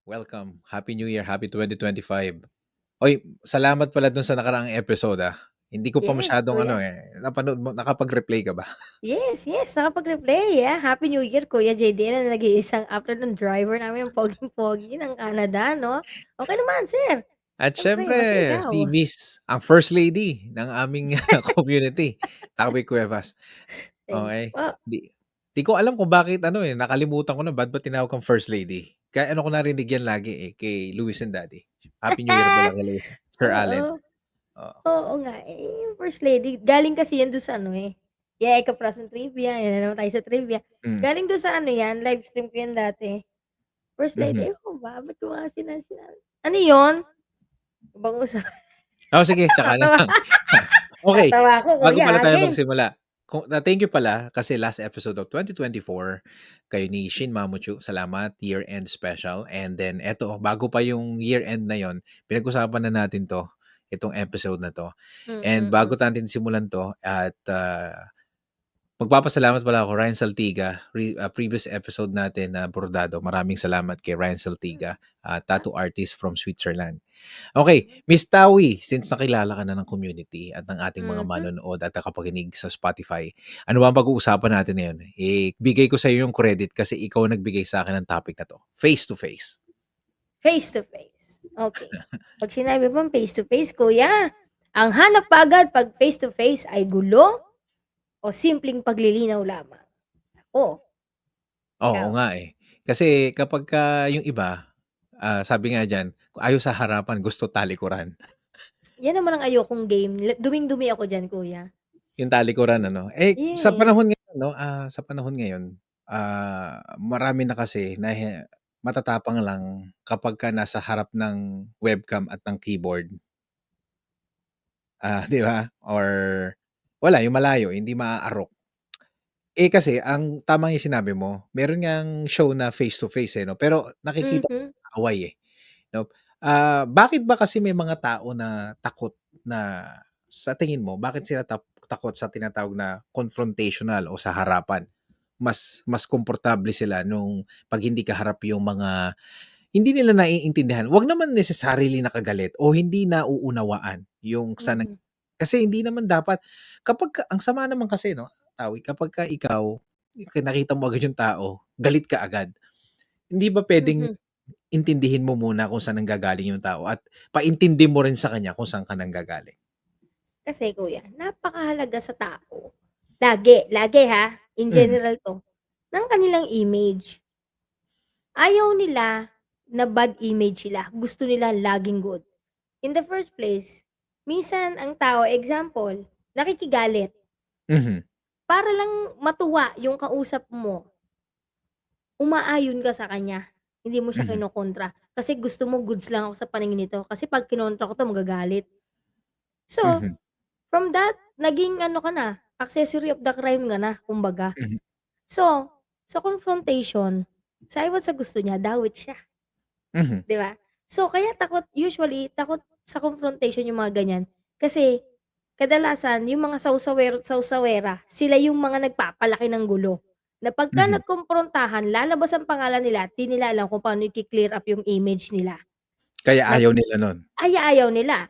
Welcome. Happy New Year. Happy 2025. Oy, salamat pala dun sa nakaraang episode, Hindi ko pa Yes, masyadong kuya. napanood mo, nakapag-replay ka ba? Yes, nakapag-replay, Happy New Year, Kuya JD, na nag-iisang afternoon driver namin ang poging-pogi ng Canada, 'no? Okey naman, sir. At Siyempre siyempre, basta si ikaw. Miss, ang first lady ng aming community, Tawi Cuevas. Thank you Okay. po. Di di ko alam kung bakit nakalimutan ko na ba't ba tinawag kang first lady. Kaya ko narinig yan lagi, kay Luis and Daddy. Happy New Year pala kay Sir Allen. Oo, Oo. oo nga, yung first lady galing kasi yan dun sa ano, Eka Prason Trivia, yan na naman tayo sa trivia. Hmm. Galing dun sa ano yan, live stream ko yan dati. First lady, Mhm. ewan ko ba, ba't ko nga sinabi ano yun? Ibang usapan. Oo, sige, tsaka na Natawa lang. Okay, natawa ako, bago kuya, pala tayo game. magsimula, thank you pala kasi last episode of 2024 kayo ni Shin Mamuchu, salamat, year-end special. And then eto, bago pa yung year-end na yon, pinag-usapan na natin 'to, itong episode na 'to. And bago Mm. natin simulan 'to at, magpapasalamat pala ako Ryan Saltiga, previous episode natin na bordado. Maraming salamat kay Ryan Saltiga, Ah, tattoo artist from Switzerland. Okay, Miss Tawi, since nakilala ka na ng community at ng ating mga mhm. manonood at nakapakinig sa Spotify, ano ba ang pag-uusapan natin ngayon? Bigay ko sa iyo yung credit kasi ikaw nagbigay sa akin ng topic na 'to, face to face. Face to face, okey. 'Pag sinabi mong face to face, kuya, ang hanap pa agad 'pag face to face ay gulo o simpleng paglilinaw lamang? Naku, Oo ikaw? nga, Kasi kapagka yung iba, sabi nga diyan, kung ayaw sa harapan, gusto talikuran. Yan naman ang ayokong game, duming-dumi ako diyan, kuya. Yung talikuran ano. Sa Yes. panahon ngayon 'no, sa panahon ngayon, marami na kasi na matatapang lang kapagka nasa harap ng webcam at ng keyboard. 'Di ba? Or wala, yung malayo, hindi maaarok. Kasi ang tama yung sinabi mo, meron ngang show na face to face, 'no, pero nakikita Mhm. away, 'no? Bakit ba kasi may mga tao na takot na sa tingin mo, bakit sila takot sa tinatawag na confrontational o sa harapan? Mas komportable sila nung 'pag hindi kaharap yung mga hindi nila naiintindihan. Wag naman necessarily nakagalit o hindi nauunawaan yung sa Mhm. kasi hindi naman dapat kapagka ang sama naman kasi 'no, Tawi, kapagka ikaw nakita mo agad yung tao, galit ka agad. Hindi ba puwedeng Mhm. intindihin mo muna kung saan nanggagaling yung tao at paintindi mo rin sa kanya kung saan ka nanggagaling? Kasi kuya, napakahalaga sa tao, lagi in Mhm, general 'to, ng kanilang image. Ayaw nila na bad image sila, gusto nila laging good. In the first place, minsan ang tao, example, nakikigalit mhm, para lang matuwa yung kausap mo, umaayon ka sa kanya, hindi mo siya mhm, kinokontra. Kasi gusto mo goods lang ako sa paningin nito, kasi 'pag kinontra ko 'to magagalit. So, mhm, from that, naging ano ka na, accessory of the crime ka na kumbaga. mhm, So, sa confrontation, sa iwa't sa gusto niya, dawit siya. mhm, 'Di ba? So, kaya takot sa confrontation yung mga ganyan, kasi kadalasan yung mga sawsawero't sawsawera, sila yung mga nagpapalaki ng gulo, na pagka mhm. nagkumprontahan lalabas ang pangalan nila at 'di nila alam kung paano i-ke-clear up yung image nila, Kaya na ayaw nila nun. ayaw nila.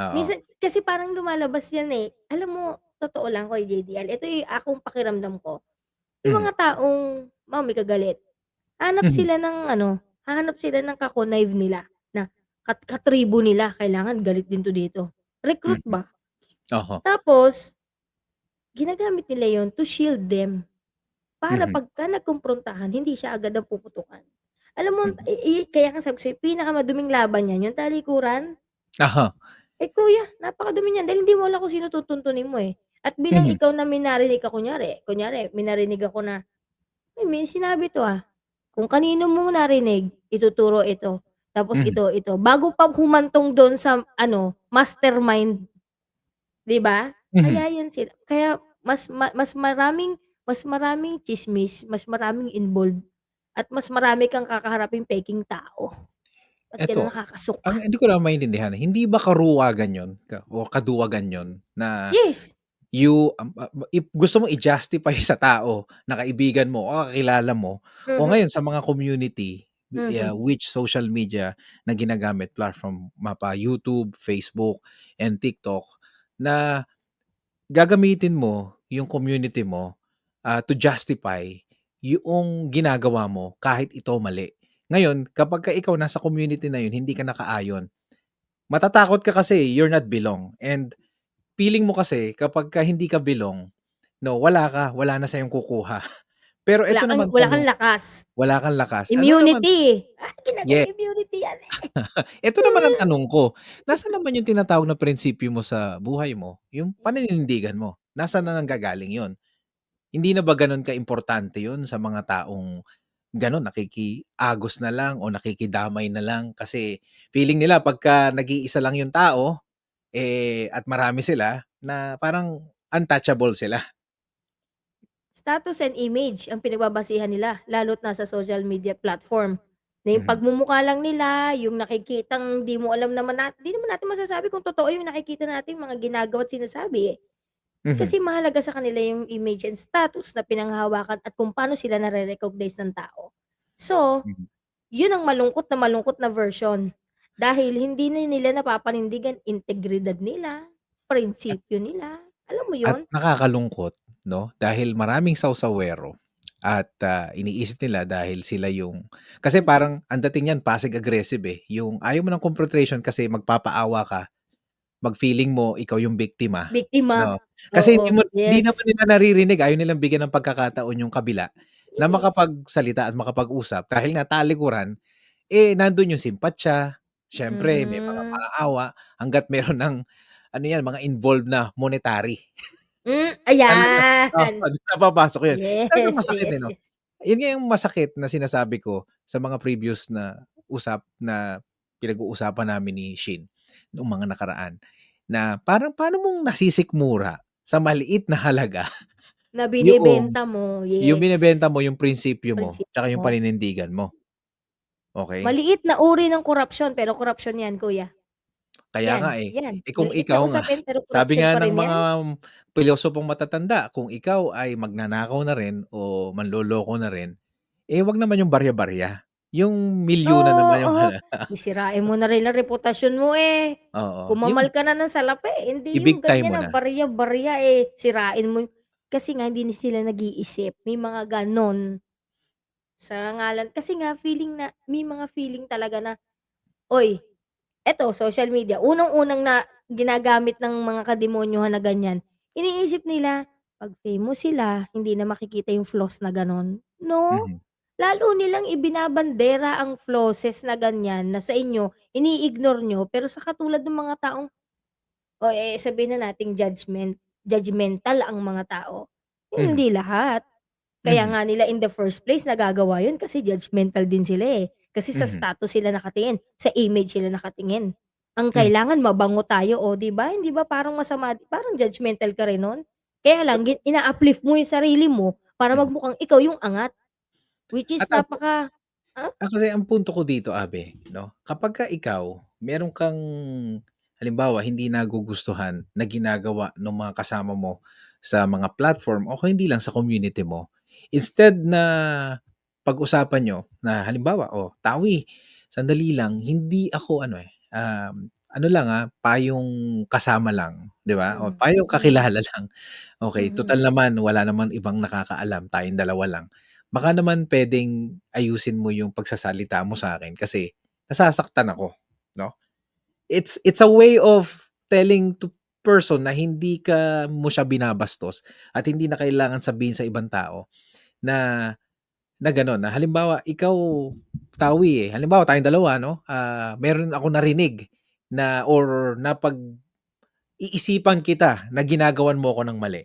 Oo. Minsan kasi parang lumalabas yan, alam mo, totoo lang Kuya JDL, ito yung akong pakiramdam ko, yung Mhm, mga taong may kagalit, hanap mhm, sila ng ano, hahanap sila ng ka-connive nila na katribo nila, kailangan galit din 'to dito, recruit mhm. ba. Oho. Tapos ginagamit nila yon to shield them, para Mhm, pagka nagkumprontahan hindi siya agad ang puputukan. Alam mo, mhm. kaya nga sabi ko sa'yo, pinakamaduming laban niyan yung talikuran. Oho. Kuya, napakadumi niyan dahil hindi mo alam kung sino tutuntunin mo, At bilang Mhm, ikaw na may narinig ka, kunyari may narinig ako na, "Uy, may sinabi 'to, kung kanino mo narinig, ituturo ito, tapos mhm, ito, bago pa humantong dun sa ano, mastermind, 'di ba? mhm. Kaya yun sila, kaya mas maraming tsismis, mas maraming involved, at mas marami kang kakaharaping pekeng tao, at yan ang Eto, nakakasuka. ang hindi ko lang maintindihan, hindi ba karuwagan yun o kaduwagan yun na Yes. gusto mong i-justify sa tao na kaibigan mo o kakilala mo o Mhm. ngayon sa mga community, Mhm. which social media na ginagamit platform mapa YouTube, Facebook, and TikTok na gagamitin mo yung community mo, to justify yung ginagawa mo kahit ito mali. Ngayon kapagka ikaw nasa community na yun hindi ka nakaayon, matatakot ka kasi you're not belong and feeling mo kasi kapagka hindi ka belong, no, wala na sa'yong kukuha. Pero eto naman Wala kang tanong lakas. wala kang lakas. Ano naman Immunity, ginagawa yes, immunity yan, eh. eto naman ang tanong ko, nasaan naman yung tinatawag na prinsipyo mo sa buhay mo, yung paninindigan mo, nasaan na nanggagaling yun? Hindi na ba gano'n kaimportante yun sa mga taong gano'n nakikiagos na lang o nakikidamay na lang kasi feeling nila pagka nag-iisa lang yung tao, at marami sila na parang untouchable sila. Status and image ang pinagbabasihan nila lalo't nasa social media platform. Na yung Mhm, pagmumukha lang nila, yung nakikitang di mo alam naman di naman natin masasabi kung totoo yung nakikita nating mga ginagawa at sinasabi, eh. mhm, Kasi mahalaga sa kanila yung image and status na pinanghahawakan at kung paano sila nare-recognize ng tao. So, mhm. yun ang malungkot na version. Dahil hindi na nila napapanindigan integridad nila, prinsipyo nila, alam mo At yun? nakakalungkot 'no, dahil maraming sawsawero at, iniisip nila dahil sila yung kasi parang ang dating niyan passive aggressive, eh, yung ayaw mo ng confrontation kasi magpapaawa ka, mag-feeling mo ikaw yung biktima, Biktima, 'no. Kasi oo, hindi yes, naman nila naririnig, ayaw nilang bigyan ng pagkakataon yung kabila na yes. makapagsalita at makapag-usap dahil nga talikuran, nandun yung simpatya, siyempre may mga Mhm. maawa hangga't meron ng ano yan, mga involved na monetary. Talaga oo, Ayan. dun na papasok yun. Talagang Yes, masakit, eh, yes, 'no? yes. Yun nga yung masakit na sinasabi ko sa mga previous na na pinag-uusapan namin ni Shin noong mga nakaraan, na parang paano mong nasisikmura sa maliit na halaga Na yoong binebenta mo, yung yes, binebenta mo yung prinsipyo mo prinsipyo tsaka yung mo. paninindigan mo, okey? Maliit na uri ng korapsiyon, pero korapsiyon 'yan kuya. Kaya nga, 'Yan, eh. 'yan. Kung Maliit na ikaw nga, usapin pero sabi korapsiyon nga pa ng rin mga 'yan. pilosopong matatanda, kung ikaw ay magnanakaw na rin o manloloko na rin, wag naman yung barya-barya. Yung milyon na naman yung Oo, halaga. sisirain mo na rin ang reputasyon mo, eh. Oo, yung Kumamal ka na ng salapi, hindi i-big yung time ganyan mo na na. barya-barya, sirain mo kasi nga hindi na sila nag-iisip, may mga gano'n. Sa ngalan kasi nga feeling na may mga feeling talaga na, "Uy, eto social media, unang-unang na ginagamit ng mga kademonyohan na ganyan, iniisip nila 'pag famous sila hindi na makikita yung flaws na gano'n." No, Mhm, lalo nilang ibinabandera ang flosses na ganyan na sa inyo ini-ignore niyo, pero sa katulad ng mga taong sabihin na nating judgmental ang mga tao, mhm, hindi lahat. Kaya mhm, nga nila in the first place nagagawa yun kasi judgmental din sila, eh. Kasi sa mhm, status sila nakatingin, sa image sila nakatingin. Ang hmm, kailangan mabango tayo, oh, 'di ba? Hindi ba parang parang judgmental ka rin nun? Kaya lang totoo, ina-uplift mo yung sarili mo para mhm. magmukhang ikaw yung angat, which is At ah? kasi ang punto ko dito, Abe, 'no, kapagka ikaw meron kang halimbawa hindi nagugustuhan na ginagawa nung mga kasama mo sa mga platform o kung hindi lang sa community mo, instead na pag-usapan niyo na halimbawa, "Oh, Tawi, sandali lang hindi ako ano, ano lang, payong kasama lang." 'Di ba? O Mm, payong mm, kakilala lang. Okey, mhm. tutal naman wala naman ibang nakakaalam, tayong dalawa lang. Baka naman puwedeng ayusin mo yung pagsasalita mo sa'kin kasi nasasaktan ako, 'no? It's a way of telling to person na hindi mo siya binabastos at hindi na kailangan sabihin sa ibang tao na gano'n, na halimbawa ikaw, Tawi, halimbawa tayong dalawa 'no, meron akong narinig na or iisipan kita na ginagawan mo ako ng mali.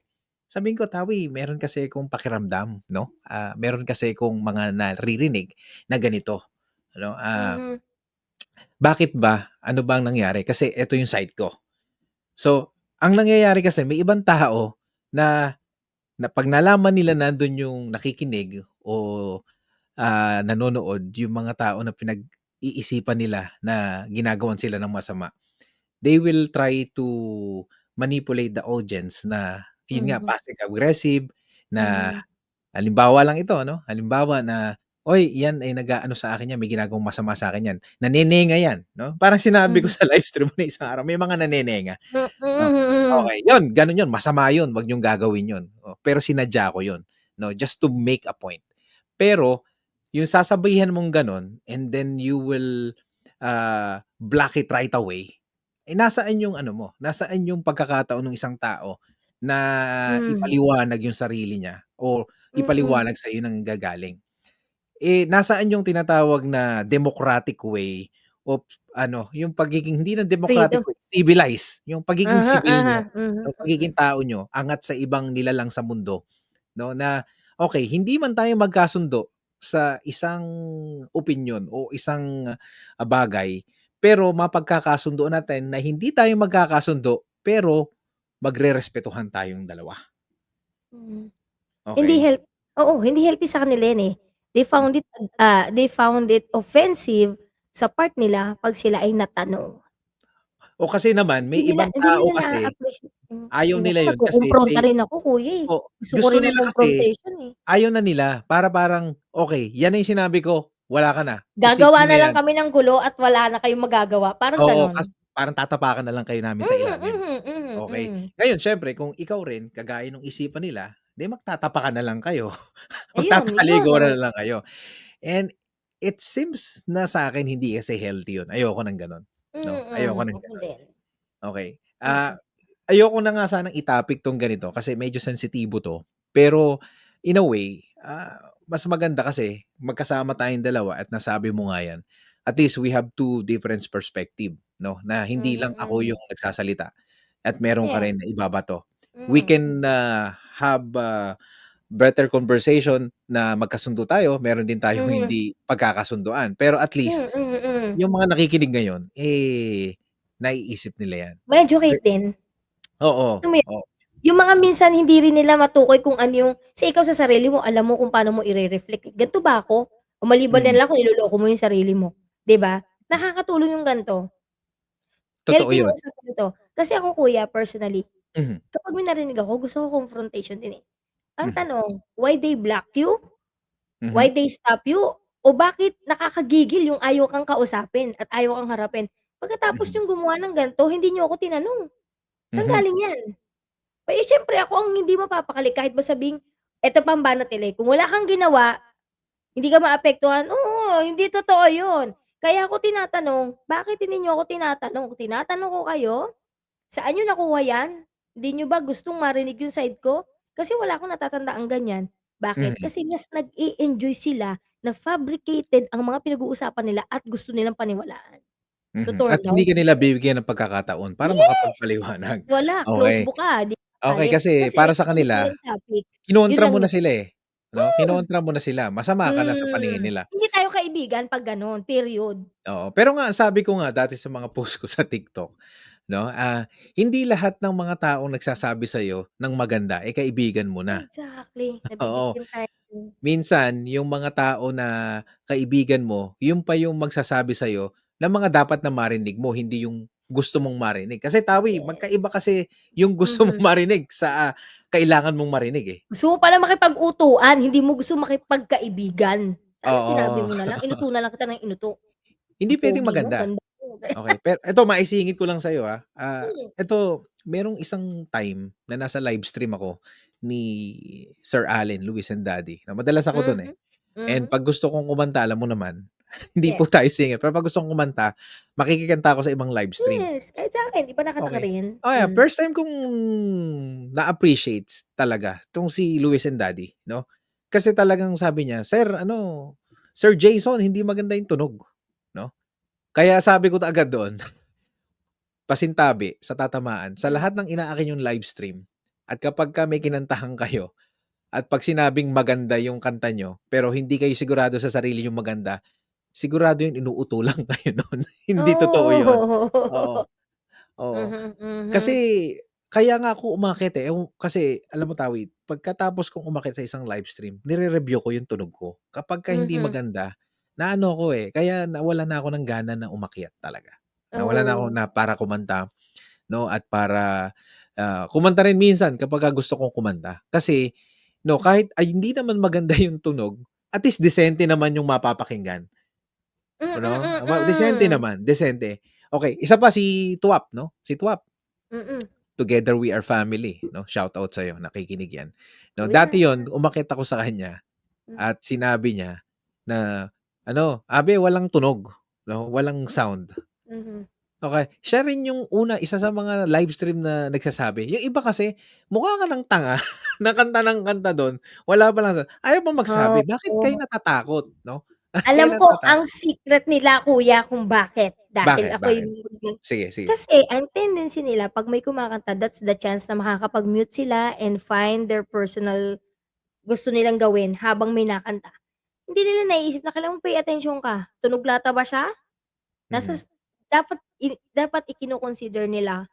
Sabihin ko, "Tawi, meron kasi akong pakiramdam 'no, meron kasi akong mga naririnig na ganito, ano, Mhm, bakit ba? Ano ba ang nangyari? Kasi eto yung side ko." So, ang nangyayari kasi may ibang tao na 'pag nalaman nila nandun yung nakikinig o, nanonood yung mga tao na pinag-iisipan nila na ginagawan sila ng masama, they will try to manipulate the audience na yun nga mhm, passive aggressive na mhm, halimbawa lang ito 'no, halimbawa na "Uy, 'yan ay nag-aano sa akin 'yan, may ginagawang masama sa akin 'yan, nanenenga 'yan," 'no? Parang sinabi ko Mhm. sa livestream mo na isang araw, "May mga nanenenga." Oh, Mm. okey, 'yun gano'n 'yun, masama 'yun, 'wag niyong gagawin 'yun, oh, pero sinadya ko 'yun, 'no, just to make a point. Pero yung sasabihan mong gano'n and then you will, block it right away, eh, nasaan yung ano mo, nasaan yung pagkakataon nung isang tao na Hmm. ipaliwanag yung sarili niya o Mm. ipaliwanag sa iyo ng nanggagaling. Eh, nasaan yung tinatawag na democratic way of ano, yung pagiging hindi na democratic Freedom. way, civilized, yung pagiging Aha, sibil aha. niyo, Mhm, yung pagiging mm. tao niyo angat sa ibang nilalang sa mundo, 'no, na okey, hindi man tayo magkasundo sa isang opinyon o isang, bagay, pero mapagkakasunduan natin na hindi tayo magkakasundo, pero magrerespetuhan tayong dalawa. Mm. Hindi Okey? oo, hindi healthy sa kanila 'yan, eh. They found it offensive sa part nila 'pag sila ay natanong. O kasi naman may ibang Hindi tao nila kasi na-a-appreciate ayaw naku, nila yun kasi nakukumpronta they rin ako kuya, eh. o Gusto ko gusto rin ng nila kasi confrontation, eh. ayaw na nila para parang, "Okey, yan na yung sinabi ko, wala ka na, isipin Gagawa mo na na lang yan." kami ng gulo at wala na kayong magagawa, parang Oo, gano'n. parang tatapakan na lang kayo namin sa Mhm, ilalim. mhm, mhm, Okey. hmm. Ngayon siyempre kung ikaw rin kagaya nung isipan nila, 'di magtatapakan na lang kayo, Yun, magtatalikuran oh. na lang kayo. And it seems na sa'kin hindi kasi healthy yun, ayoko ng gano'n, 'no, ayoko ng Ako gano'n. din. Okey, Mm. ayoko na nga sanang i-topic 'tong ganito kasi medyo sensitibo 'to, pero in a way, mas maganda kasi magkasama tayong dalawa at nasabi mo nga 'yan. At least we have two different perspective, 'no, na hindi lang Mhm, ako mhm. yung nagsasalita at meron ka Yes. rin na ibabato. We Mm. can, have, better conversation na magkasundo tayo, meron din tayong Mhm. hindi pagkakasunduan, pero at least Mm. yung mga nakikinig ngayon, eh, naiisip nila 'yan. Ma-educate din. Oo, Alam mo yun, o yung mga minsan hindi rin nila matukoy kung ano yung kasi ikaw sa sarili mo alam mo kung paano mo ire-reflect, eh. Gan'to ba ako? O maliban na mm, lang kung niloloko mo yung sarili mo, 'di ba? Nakakatulong yung gan'to. totoo Healthy yung 'yun. usapan na 'to. Kasi ako kuya personally, Mhm, kapag may narinig ako gusto ko confrontation din, eh. Ang mhm, tanong, why they block you? mhm, Why they stop you? O bakit nakakagigil yung ayaw kang kausapin at ayaw kang harapin? Pagkatapos mhm, niyong gumawa ng gan'to hindi niyo ako tinanong, saan mhm, galing 'yan? Eh, siyempre ako ang hindi mapapakali kahit ba sabihing eto pa ang banat nila, eh, kung wala kang ginawa, hindi ka maapektuhan, oo, hindi totoo yun. Kaya ako tinatanong, bakit hindi niyo ako tinatanong? Tinatanong ko kayo, saan niyo nakuha 'yan? Hindi niyo ba gustong marinig yung side ko? Kasi wala akong natatandaang ganyan. Bakit? mhm, Kasi mas nag-e-enjoy sila na fabricated ang mga pinag-uusapan nila at gusto nilang paniwalaan. To mhm, turn at hindi down ka nila bibigyan ng pagkakataon para yes! makapagpaliwanag. Wala, close Okey, book ka, 'di okey sali. kasi Kasi para sa choose kanila nilang topic, yun kinontra lang mo na yun. sila, eh, 'no, Hmm, kinontra mo na sila, masama ka na sa paningin nila. hindi tayo kaibigan 'pag gano'n, period. Oo, pero nga sabi ko nga dati sa mga post ko sa TikTok, 'no, hindi lahat ng mga taong nagsasabi sa'yo ng maganda, eh, kaibigan mo na. Exactly, Oo. nabi-victim tayo dun. Minsan yung mga tao na kaibigan mo, yun pa yung magsasabi sa'yo ng mga dapat na marinig mo, hindi yung gusto mong marinig. Kasi tao, eh, magkaiba Yes. kasi yung gusto mong Mhm. marinig sa, kailangan mong marinig, eh. Gusto mo pala makipag-utuan, hindi mo gusto makipagkaibigan. Sana sinabi Oo. mo na lang, inuto na lang kita ng inuto. Hindi Ang puwedeng pogi mo, maganda. ganda mo. Okey, pero eto maisingit ko lang sa'yo, Hmm, eto merong isang time na nasa live stream ako ni Sir Allen, Luis and Daddy, na madalas ako dun, eh. mhm, And mhm. 'pag gusto kong kumanta alam mo naman, hindi po Yes, tayo singer, pero 'pag gusto kong kumanta, makikikanta ako sa ibang live stream, yes, kahit sa'kin 'di ba nakataka okey. rin? First time kong na-appreciates talaga 'tong si Luis and Daddy, 'no. Kasi talagang sabi niya, "Sir ano, Sir Jason hindi maganda yung tunog." 'No. Kaya sabi ko agad doon, pasintabi sa tatamaan, sa Hmm, lahat ng inaakin yung live stream at kapagka may kinantahan kayo at 'pag sinabing maganda yung kanta niyo, pero hindi kayo sigurado sa sarili niyong maganda, sigurado yun inuuto lang kayo nun, hindi totoo yun. Oo, oh. oo. Mhm, Kasi mhm. kaya nga ako umakyat, eh, kasi alam mo Tawi, pagkatapos kong umakyat sa isang live stream, nire-review ko yung tunog ko. Kapagka hindi Mhm. maganda, naano ako, eh, kaya nawalan na ako ng gana na umakyat talaga. Nawalan na ako Oh, na para kumanta, 'no, at para, kumanta rin minsan kapagka gusto kong kumanta. Kasi 'no, kahit ay hindi naman maganda yung tunog, at least disente naman yung mapapakinggan, Mm, 'no? Disente mm. naman, disente. Okey, isa pa si Twap, 'no? Si Twap, Mm. Together We Are Family, 'no? Shoutout sa'yo, nakikinig 'yan, 'no? Uy, Dati 'yun, umakyat ako sa kanya hmm, at sinabi niya na ano, "Abe, walang tunog, 'no, walang sound." mhm. Okey, siya rin yung isa sa mga live stream na nagsasabi. Yung iba kasi mukha ka ng tanga na kanta ng kanta dun, wala palang ayaw pa magsabi. Bakit kayo Oo. natatakot, 'no? Bakit kayo Alam ko natatakot? ang secret nila kuya kung bakit, dahil Bakit, ako'y bakit? Sige, sige. kasi ang tendency nila 'pag may kumakanta, that's the chance na makakapag-mute sila and find their personal gusto nilang gawin habang may nakanta. Hindi nila naiisip na kailangan pay attention ka, tunog lata ba siya? Nasa Mhm, dapat ikino-consider nila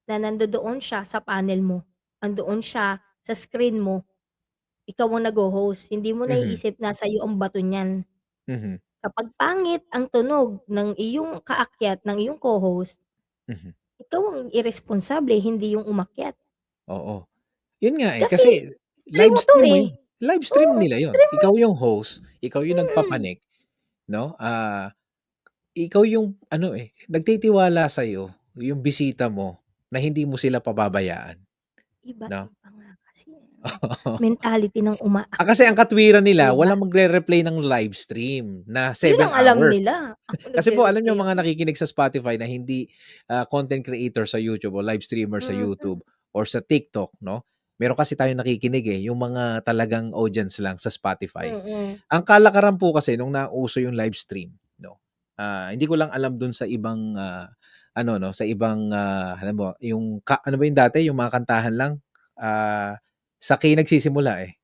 na nandodoon siya sa panel mo, andoon siya sa screen mo, ikaw ang nagho-host, hindi mo mhm, naiisip na sa'yo ang bato niyan. mhm, Kapag pangit ang tunog ng iyong kaakyat, ng iyong co-host, mhm. ikaw ang iresponsable, hindi yung umakyat. Oo. Yun nga, eh, Kasi kasi stream live mo 'to, stream mo eh. yun. Live stream Oo, nila yun. stream mo Ikaw yung host, ikaw yung mm. nagpapanik, 'no? Ikaw yung ano, eh, nagtitiwala sa'yo yung bisita mo na hindi mo sila pababayaan, 'no? Iba-iba nga kasi ang mentality ng Kasi ang umaakyat, katwiran 'di nila ba? walang magre-replay ng live stream na Yun 7 ang alam hours. nila, ako Kasi po alam niyo nagre-replay mga ako. nakikinig sa Spotify na hindi, content creator sa YouTube o live streamer sa Mhm, YouTube or sa TikTok, 'no? Meron kasi tayong nakikinig, eh, yung mga talagang audience lang sa Spotify. mm, Ang kalakaran po kasi nung nauso yung live stream, 'no, hindi ko lang alam dun sa ibang, ano 'no, sa ibang, alam mo yung ano ba yung dati yung mga kantahan lang, sa K nagsisimula, eh.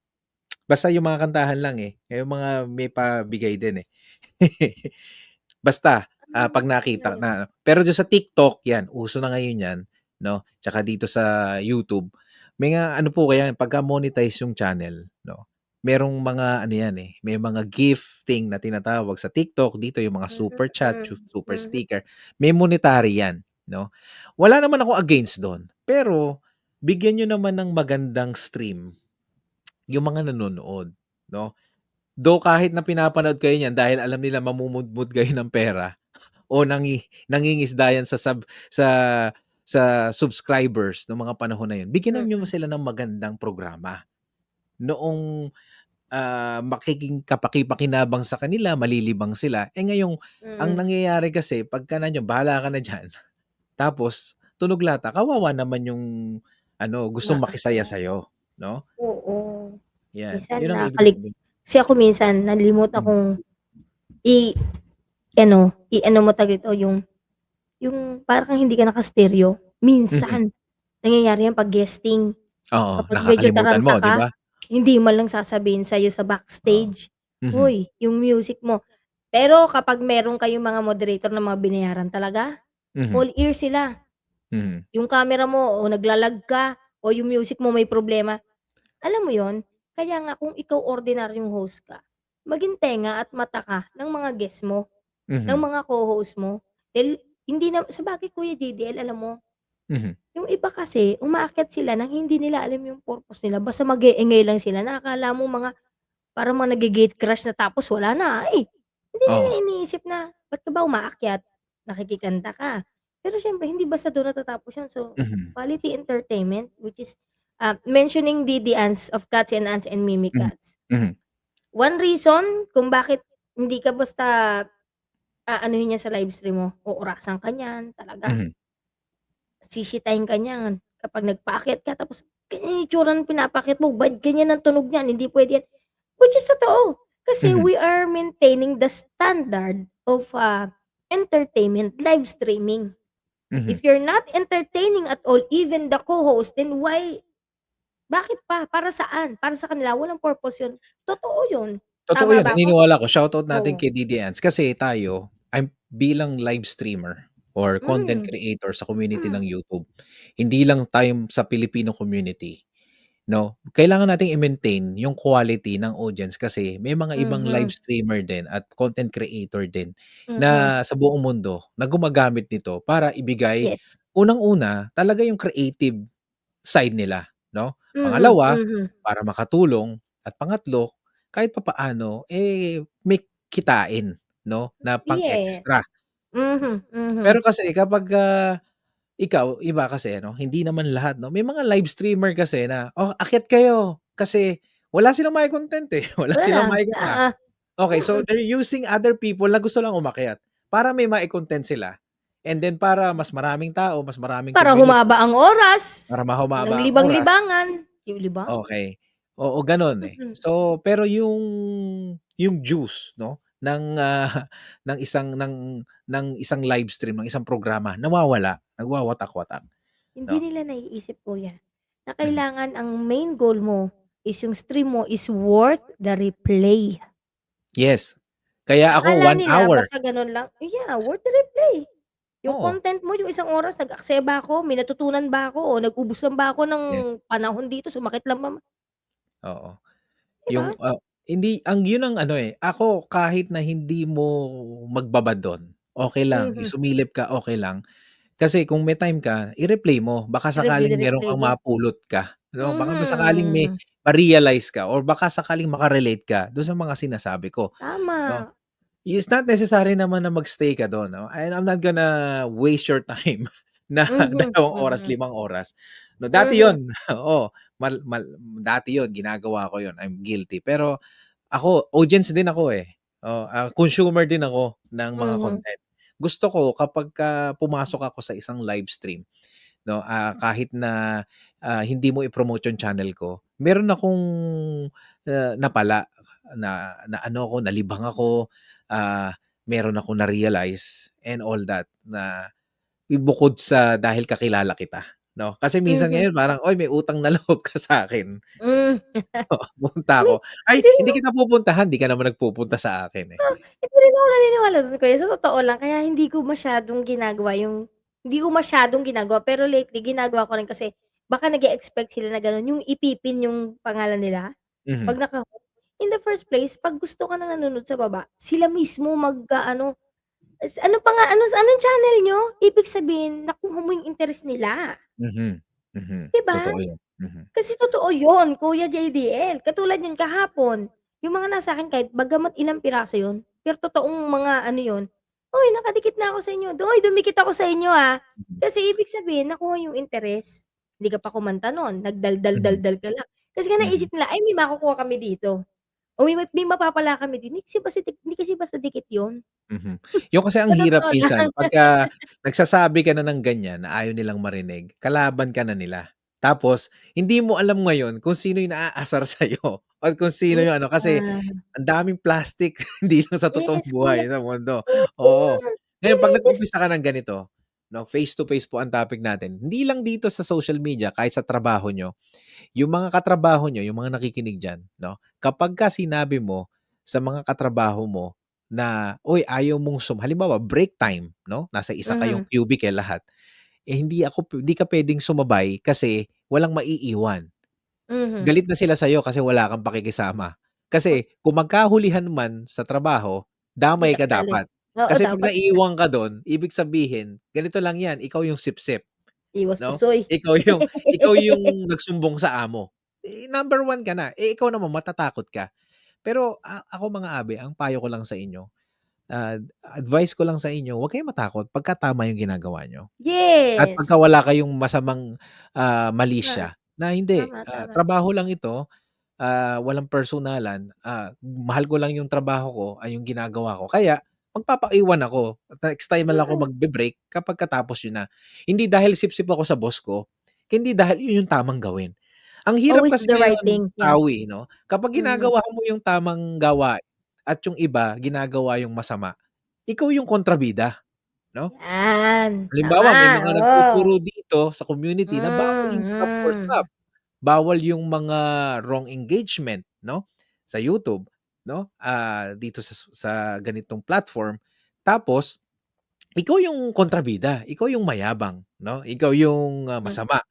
Basta yung mga kantahan lang, eh, yung mga may pabigay din, eh. Basta, ano 'pag nakita kaya na pero diyan sa TikTok 'yan, uso na ngayon 'yan, 'no, tsaka dito sa YouTube, may nga ano po kaya pagka monetize yung channel, 'no, merong mga ano 'yan, eh, may mga gifting na tinatawag sa TikTok, dito yung mga super chat, super mhm, sticker, may monetary 'yan, 'no. Wala naman ako against do'n, pero bigyan niyo naman ng magandang stream yung mga nanonood, 'no. Though kahit na pinapanood kayo niyan dahil alam nila mamumudmod kayo ng pera o nangingisda yan sa sa subscribers nung mga panahon na yun, bigyan niyo mm, sila ng magandang programa. Noong, makikipagpakinabang sa kanila, malilibang sila. Eh, ngayong ang mm, nangyayari kasi pagka nandiyan, "Bahala ka na diyan." Tapos tunog lata, kawawa naman yung ano, gustong makisaya umaakyat, sa'yo, 'no? oo. 'Yan, Minsan yun ang ibig nakakali sabihin. kasi ako minsan nalimutan Mhm, kong i-ano mo tawag dito, yung para kang hindi ka naka-stereo. mhm. Minsan nangyayari yan 'pag guesting, Oo, kapag medyo nakakalimutan mo, taranta 'di ka, ba? hindi man lang sasabihin sa'yo sa Oo. backstage, Mhm, "Hoy, yung music mo." Pero kapag meron kayong mga moderator na mga binayaran talaga, mhm, all ears sila. mhm, Yung camera mo o nagla-lag ka o yung music mo may problema, alam mo yun? Kaya nga kung ikaw ordinaryong host ka, maging tenga at mata ka ng mga guest mo, ng mhm, mga co-host mo. Dahil hindi na sabagay Kuya JDL alam mo, mhm. yung iba kasi umaakyat sila ng hindi nila alam yung purpose nila basta mag-e-engay lang sila na akala mo mga parang mga nage-gate crash na tapos wala na, eh. Hindi nila Oo, iniisip na ba't ka ba umaakyat, nakikikanta ka. Pero siyempre hindi basta dun natatapos yan. So, mhm, quality entertainment which is, mentioning the ants of Cats and Ants and Mimic mhm, Cats. mhm, One reason kung bakit hindi ka basta aanuhin yan sa live stream mo, oorasan ka niyan talaga, mhm, sisitahin ka niyan kapag nagpaakyat ka tapos ganyan yung itsura ng pinapaakyat mo, ba't ganyan ang tunog niyan, hindi puwede yan. Which is totoo, kasi mhm, we are maintaining the standard of, entertainment live streaming. mhm. If you're not entertaining at all, even the co-host, then why bakit pa? Para saan? Para sa kanila walang purpose yun. Totoo yun. Totoo Tama 'yan, ba ako? naniniwala ako. Shoutout natin Oo. kay DD Ants kasi tayo, bilang live streamer or content Hmm, creator sa community hmm, ng YouTube, hindi lang tayo sa Filipino community, 'no, kailangan nating i-maintain yung quality ng audience kasi may mga ibang live mhm, streamer din at content creator din mm. na sa buong mundo na gumagamit nito para ibigay Yes. unang-una talaga yung creative side nila, 'no. Mhm, Pangalawa, mhm, para makatulong at pangatlo, kahit papaano, eh, may kitain 'no, na pang-extra. Yes. Mhm, mhm. Pero kasi kapagka ikaw, iba kasi ano, hindi naman lahat 'no, may mga live streamer kasi na, "Oh, akyat kayo." Kasi wala silang ma-co-content, eh, wala Wala silang lang, makikita. oo. Okey, so Mm. they're using other people na gusto lang umakyat para may mai-content sila and then para mas maraming tao, mas maraming Para komunidad, humaba ang oras, para ng mahumaba ang oras. libang-libangan, yung libang? Okey. Oo, gano'n, eh. Mm. So, pero yung juice 'no, ng isang ng isang live stream, ng isang programa nawawala, nagwawatak-watak, Hindi 'no? nila naiisip, kuya, na Mhm. kailangan ang main goal mo is yung stream mo is worth the replay. Yes. Kaya ako Akala 1 nila hour. basta gano'n lang, yeah, worth the replay. Yung Oo, content mo yung isang oras nag-aksaya ba ako, may natutunan ba ako, o nag-ubos lang ba ako ng yes, panahon dito, sumakit lang ba, oo. 'di ba? Yung, hindi ang yun ang ano, eh, ako kahit na hindi mo magbabad dun, okey lang, Mhm. sumilip ka, okey lang. Kasi kung may time ka, i-replay mo baka sakaling meron Replay, kang yeah. mapulot ka, 'no? Baka ba sakaling may Mhm. ma-realize ka or baka sakaling maka-relate ka dun sa mga sinasabi ko, 'no? Tama. It's not necessary naman na mag-stay ka dun 'no, and I'm not gonna waste your time na Mhm, 2 oras, mhm, 5 oras 'no. Dati mhm, yun, oo, dati yun ginagawa ko yun, I'm guilty. Pero ako audience din ako, eh, consumer din ako ng mga mhm, content. Gusto ko kapagka pumasok ako sa isang live stream 'no, kahit na, hindi mo i-promote yung channel ko, meron akong, napala na ano ako, nalibang ako, ah, meron akong na-realize and all that na bukod sa dahil kakilala kita 'no. Kasi minsan mhm, ngayon parang, "Uy, may utang na loob ka sa'kin." hmm. Oo, pumunta May ako. "Ay, hindi rin hindi kita pupuntahan." 'Di ka naman nagpupunta sa akin, eh. hindi rin ako naniniwala dun, kuya, sa totoo lang, kaya hindi ko masyadong ginagawa, pero lately ginagawa ko rin kasi baka nag-e-expect sila na gano'n, yung ipipin yung pangalan nila Mhm, 'pag in the first place 'pag gusto ka ng nanonood sa baba, sila mismo mag-aano, ano pa nga, anong channel niyo? Ibig sabihin nakuha mo yung interes nila, mhm, mhm. 'di ba? Totoo yun. Mhm, Kasi totoo yun, Kuya JDL. Katulad niyan kahapon, yung mga nasa akin kahit bagamat ilang piraso yun, pero totoong mga ano yun, "Uy, nakadikit na ako sa inyo. Uy, dumikit ako sa inyo, ah." mhm, Kasi ibig sabihin nakuha yung interes. Hindi ka pa kumanta nun, mhm, nagdaldal-daldal ka lang. Kasi nga mhm, naisip nila, "Ay, may makukuha kami dito, o may mapapala kami din." Hindi kasi basta dikit yun. mhm. Yung kasi ang Sa hirap totoo lang. minsan pagka nagsasabi ka na ng ganyan na ayaw nilang marinig, kalaban ka na nila. Tapos hindi mo alam ngayon kung sino yung naaasar sa'yo o kung sino yung ano, kasi Yeah. ang daming plastic hindi lang sa totoong Yes, kuya. buhay, sa mundo, oo. Oo, Ngayon 'pag nilinis. nag-umpisa ka ng ganito, 'no, face to face po ang topic natin, hindi lang dito sa social media, kahit sa trabaho niyo, yung mga katrabaho niyo, yung mga nakikinig diyan, 'no, kapagka sinabi mo sa mga katrabaho mo na, "Uy, ayaw mong halimbawa break time, 'no, nasa isa kayong Mhm, cubicle lahat, eh, hindi ka puwedeng sumabay kasi walang maiiwan." mhm. Galit na sila sa'yo kasi wala kang pakikisama. Hmm, Kasi kung magkahulihan man sa trabaho, hindi damay ka ka kasali. dapat. Oo, Kasi 'pag dapat naiwan ka dun, ibig sabihin ganito lang 'yan, ikaw yung sipsip, iwas 'no? pusoy. Ikaw yung nagsumbong sa amo. Eh, number 1 ka na, eh, ikaw naman matatakot ka. Pero, ako mga abi, ang payo ko lang sa inyo, advice ko lang sa inyo, huwag kayong matakot pagka tama yung ginagawa niyo. At pagka Yes. wala kayong masamang, Na malisya na hindi, tama, tama. trabaho lang ito, walang personalan, mahal ko lang yung trabaho ko, ay yung ginagawa ko, kaya magpapaiwan ako at next time na lang ako Mm, magbe-break kapagka tapos yun na. Hindi dahil sipsip ako sa boss ko, hindi dahil yun yung tamang gawin. Ang hirap always kasi do the right ngayon, thing, yeah. tao, eh, 'no, kapag Mhm. ginagawa mo yung tamang gawain at yung iba ginagawa yung masama, ikaw yung kontrabida, 'no? Yan, Halimbawa, tama, may mga oo. nagtuturo dito sa community na bawal yung stop for stop. Mhm. Bawal yung mga wrong engagement 'no, sa YouTube 'no, dito sa ganitong platform. Tapos ikaw yung kontrabida, ikaw yung mayabang 'no, ikaw yung, Hmm, masama.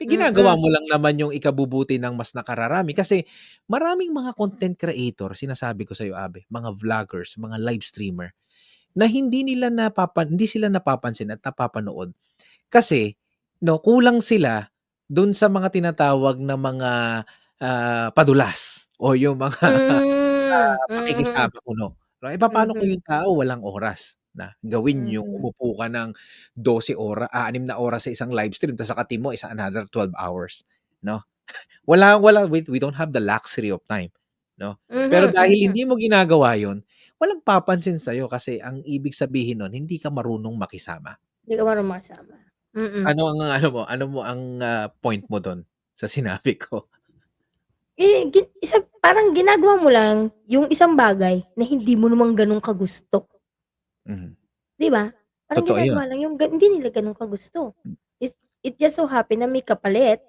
Ginagawa mm. mo lang naman yung ikabubuti ng mas nakararami kasi maraming mga content creator, sinasabi ko sa'yo, Abe, mga vloggers, mga live streamer na hindi sila napapansin at napapanood kasi 'no, kulang sila dun sa mga tinatawag na mga, padulas o yung mga mhm, pakikisama kuno. Eh, papaano kung mhm, yung tao walang oras na gawin yung mhm. umupo ka ng 6 na oras sa isang live stream ta's saka mo is another 12 hours, 'no? Wala we don't have the luxury of time, 'no? Pero Mhm, dahil mhm. hindi mo ginagawa yun, walang papansin sa'yo kasi ang ibig sabihin nun hindi ka marunong makisama. Hindi ka marunong makisama. Mm. Ano ang point mo dun sa sinabi ko? Eh, parang ginagawa mo lang yung isang bagay na hindi mo naman gano'n kagusto, Mhm, 'di ba? Parang totoo yun. ginagawa lang yung hindi nila gano'n kagusto. It just so happen na may kapalit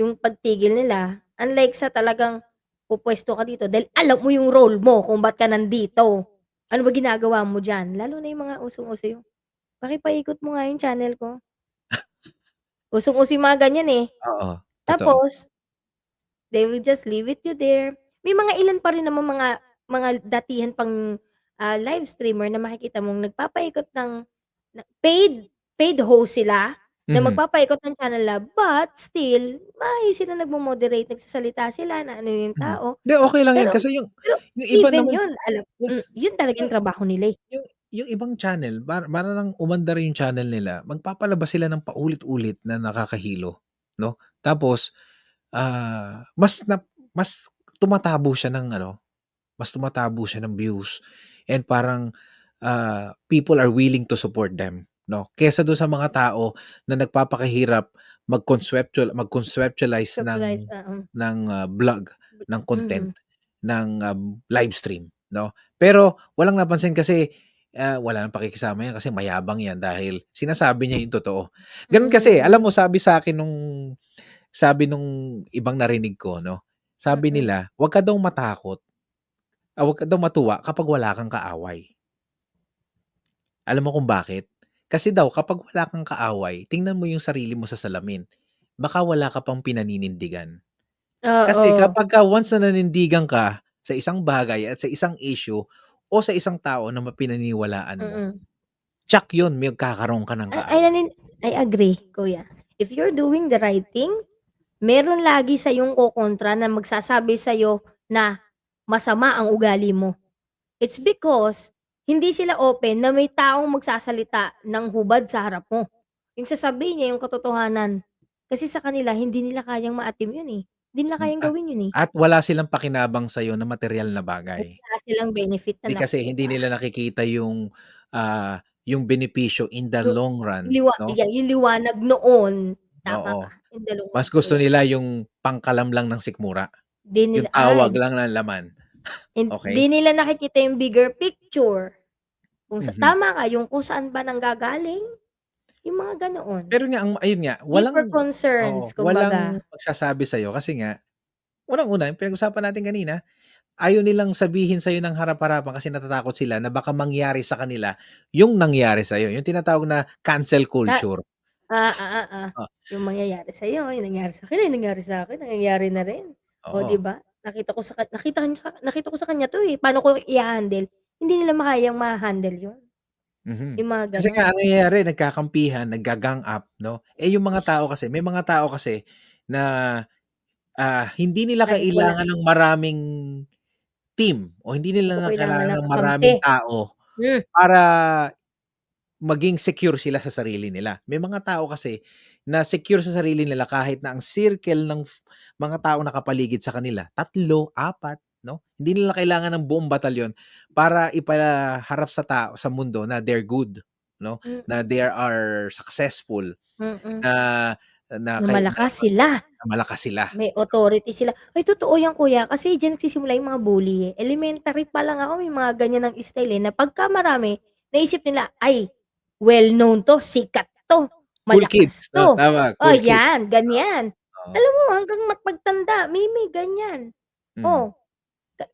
yung pagtigil nila, unlike sa talagang pupuwesto ka dito dahil alam mo yung role mo kung ba't ka nandito. Ano ba ginagawa mo diyan? Lalo na yung mga usong-uso yung, "Pakipaikot mo nga yung channel ko." Usong-uso yung mga ganyan, eh. Oo, totoo. Tapos they will just leave it you there. May mga ilan pa rin namang mga datihan pang, live streamer na makikita mong nagpapaikot ng paid host sila na Mhm, magpapaikot ng channel nila, but still maayos sila nagmo-moderate, nagsasalita sila, na ano yung mhm. tao. Hindi, okey lang yun Pero kasi pero yung iba even naman yun yes, yun talaga yung yung trabaho nila, eh. yung ibang channel para lang umandar yung channel nila, magpapalabas sila ng paulit-ulit na nakakahilo, 'no? Tapos, ah, mas nap mas tumatabo siya ng ano, mas tumatabo siya ng views and parang, people are willing to support them, 'no? Kaysa dun sa mga tao na nagpapakahirap mag-conceptualize Surprise, ng vlog, ng content, mhm, ng live stream, 'no? Pero walang napansin kasi, wala ng pakikisama 'yan kasi mayabang 'yan dahil sinasabi niya yung totoo. Gano'n kasi, alam hmm, mo sabi nung ibang narinig ko 'no, sabi mm. nila, "Wag ka daw matuwa kapag wala kang kaaway." Alam mo kung bakit? Kasi daw kapag wala kang kaaway, tingnan mo yung sarili mo sa salamin, baka wala ka pang pinaninindigan. Kasi Oo, kapagka once na nanindigan ka sa isang bagay at sa isang issue o sa isang tao na mapinaniniwalaan mo, mm. tiyak yun magkakaroon ka ng I kaaway. nanin I agree, kuya. If you're doing the right thing, meron lagi sa'yong kokontra na magsasabi sa'yo na masama ang ugali mo. It's because hindi sila open na may taong magsasalita ng hubad sa harap mo. Yung sasabihin niya yung katotohanan. Kasi sa kanila hindi nila kayang maatim yun, eh. Hindi nila Hmm, kayang gawin yun, eh. at wala silang pakinabang sa'yo na materyal na bagay. Wala silang benefit na Kasi hindi nakukuha. nila nakikita yung benepisyo in the Yung long run, 'no? yung liwanag noon, tama Oo, ka, in the long mas run, gusto kuya. nila yung pangkalamlang ng sikmura, Di yung nila tawag lang ng laman, Hindi okey? nila nakikita yung bigger picture, Mhm. tama ka yung kung saan ba nanggagaling, yung mga ganoon. Pero nga ayun nga, Deeper concerns walang kumbaga. magsasabi sa'yo kasi nga unang-una yung pinag-usapan natin kanina, ayaw nilang sabihin sa'yo ng harap-harapan kasi natatakot sila na baka mangyari sa kanila yung nangyari sa'yo, yung tinatawag na cancel Na culture. Oh, yung mangyayari sa'yo, yung nangyari sa'kin, yung nangyari sa'kin, nangyayari na rin. Oh, 'di oo, ba? Nakita ko sa kanya 'to, eh, paano ko i-ha-handle? Hindi nila makayang maha-handle yun, mhm. yung mga Kasi gano'n. nga ang nangyayari nagkakampihan, nagga-gang up 'no, eh, yung mga tao kasi may mga tao kasi na, hindi nila Kahit wala kailangan ng maraming team o hindi hindi ko nila kailangan kailangan ng ng kakampi. maraming tao Hmm, para maging secure sila sa sarili nila. May mga tao kasi na secure sa sarili nila kahit na ang circle ng mga taong nakapaligid sa kanila, 3, 4, 'no? Hindi nila kailangan ng buong batalyon para ipaharap sa mundo na they're good, 'no? Na they mm, are successful, mm. na na Na kay na malakas sila. na malakas sila. May authority sila. Ay totoo yan kuya, kasi diyan nagsisimula yung mga bully, eh. Elementary pa lang ako may mga ganyan ng style, eh, na pagka marami naisip nila, "Ay, well known 'to, sikat 'to, Cool malakas kids 'no, 'to." tama, Oh, cool kids. yan, ganyan. Oo, Alam mo hanggang pagtanda may ganyan. mhm, Oh,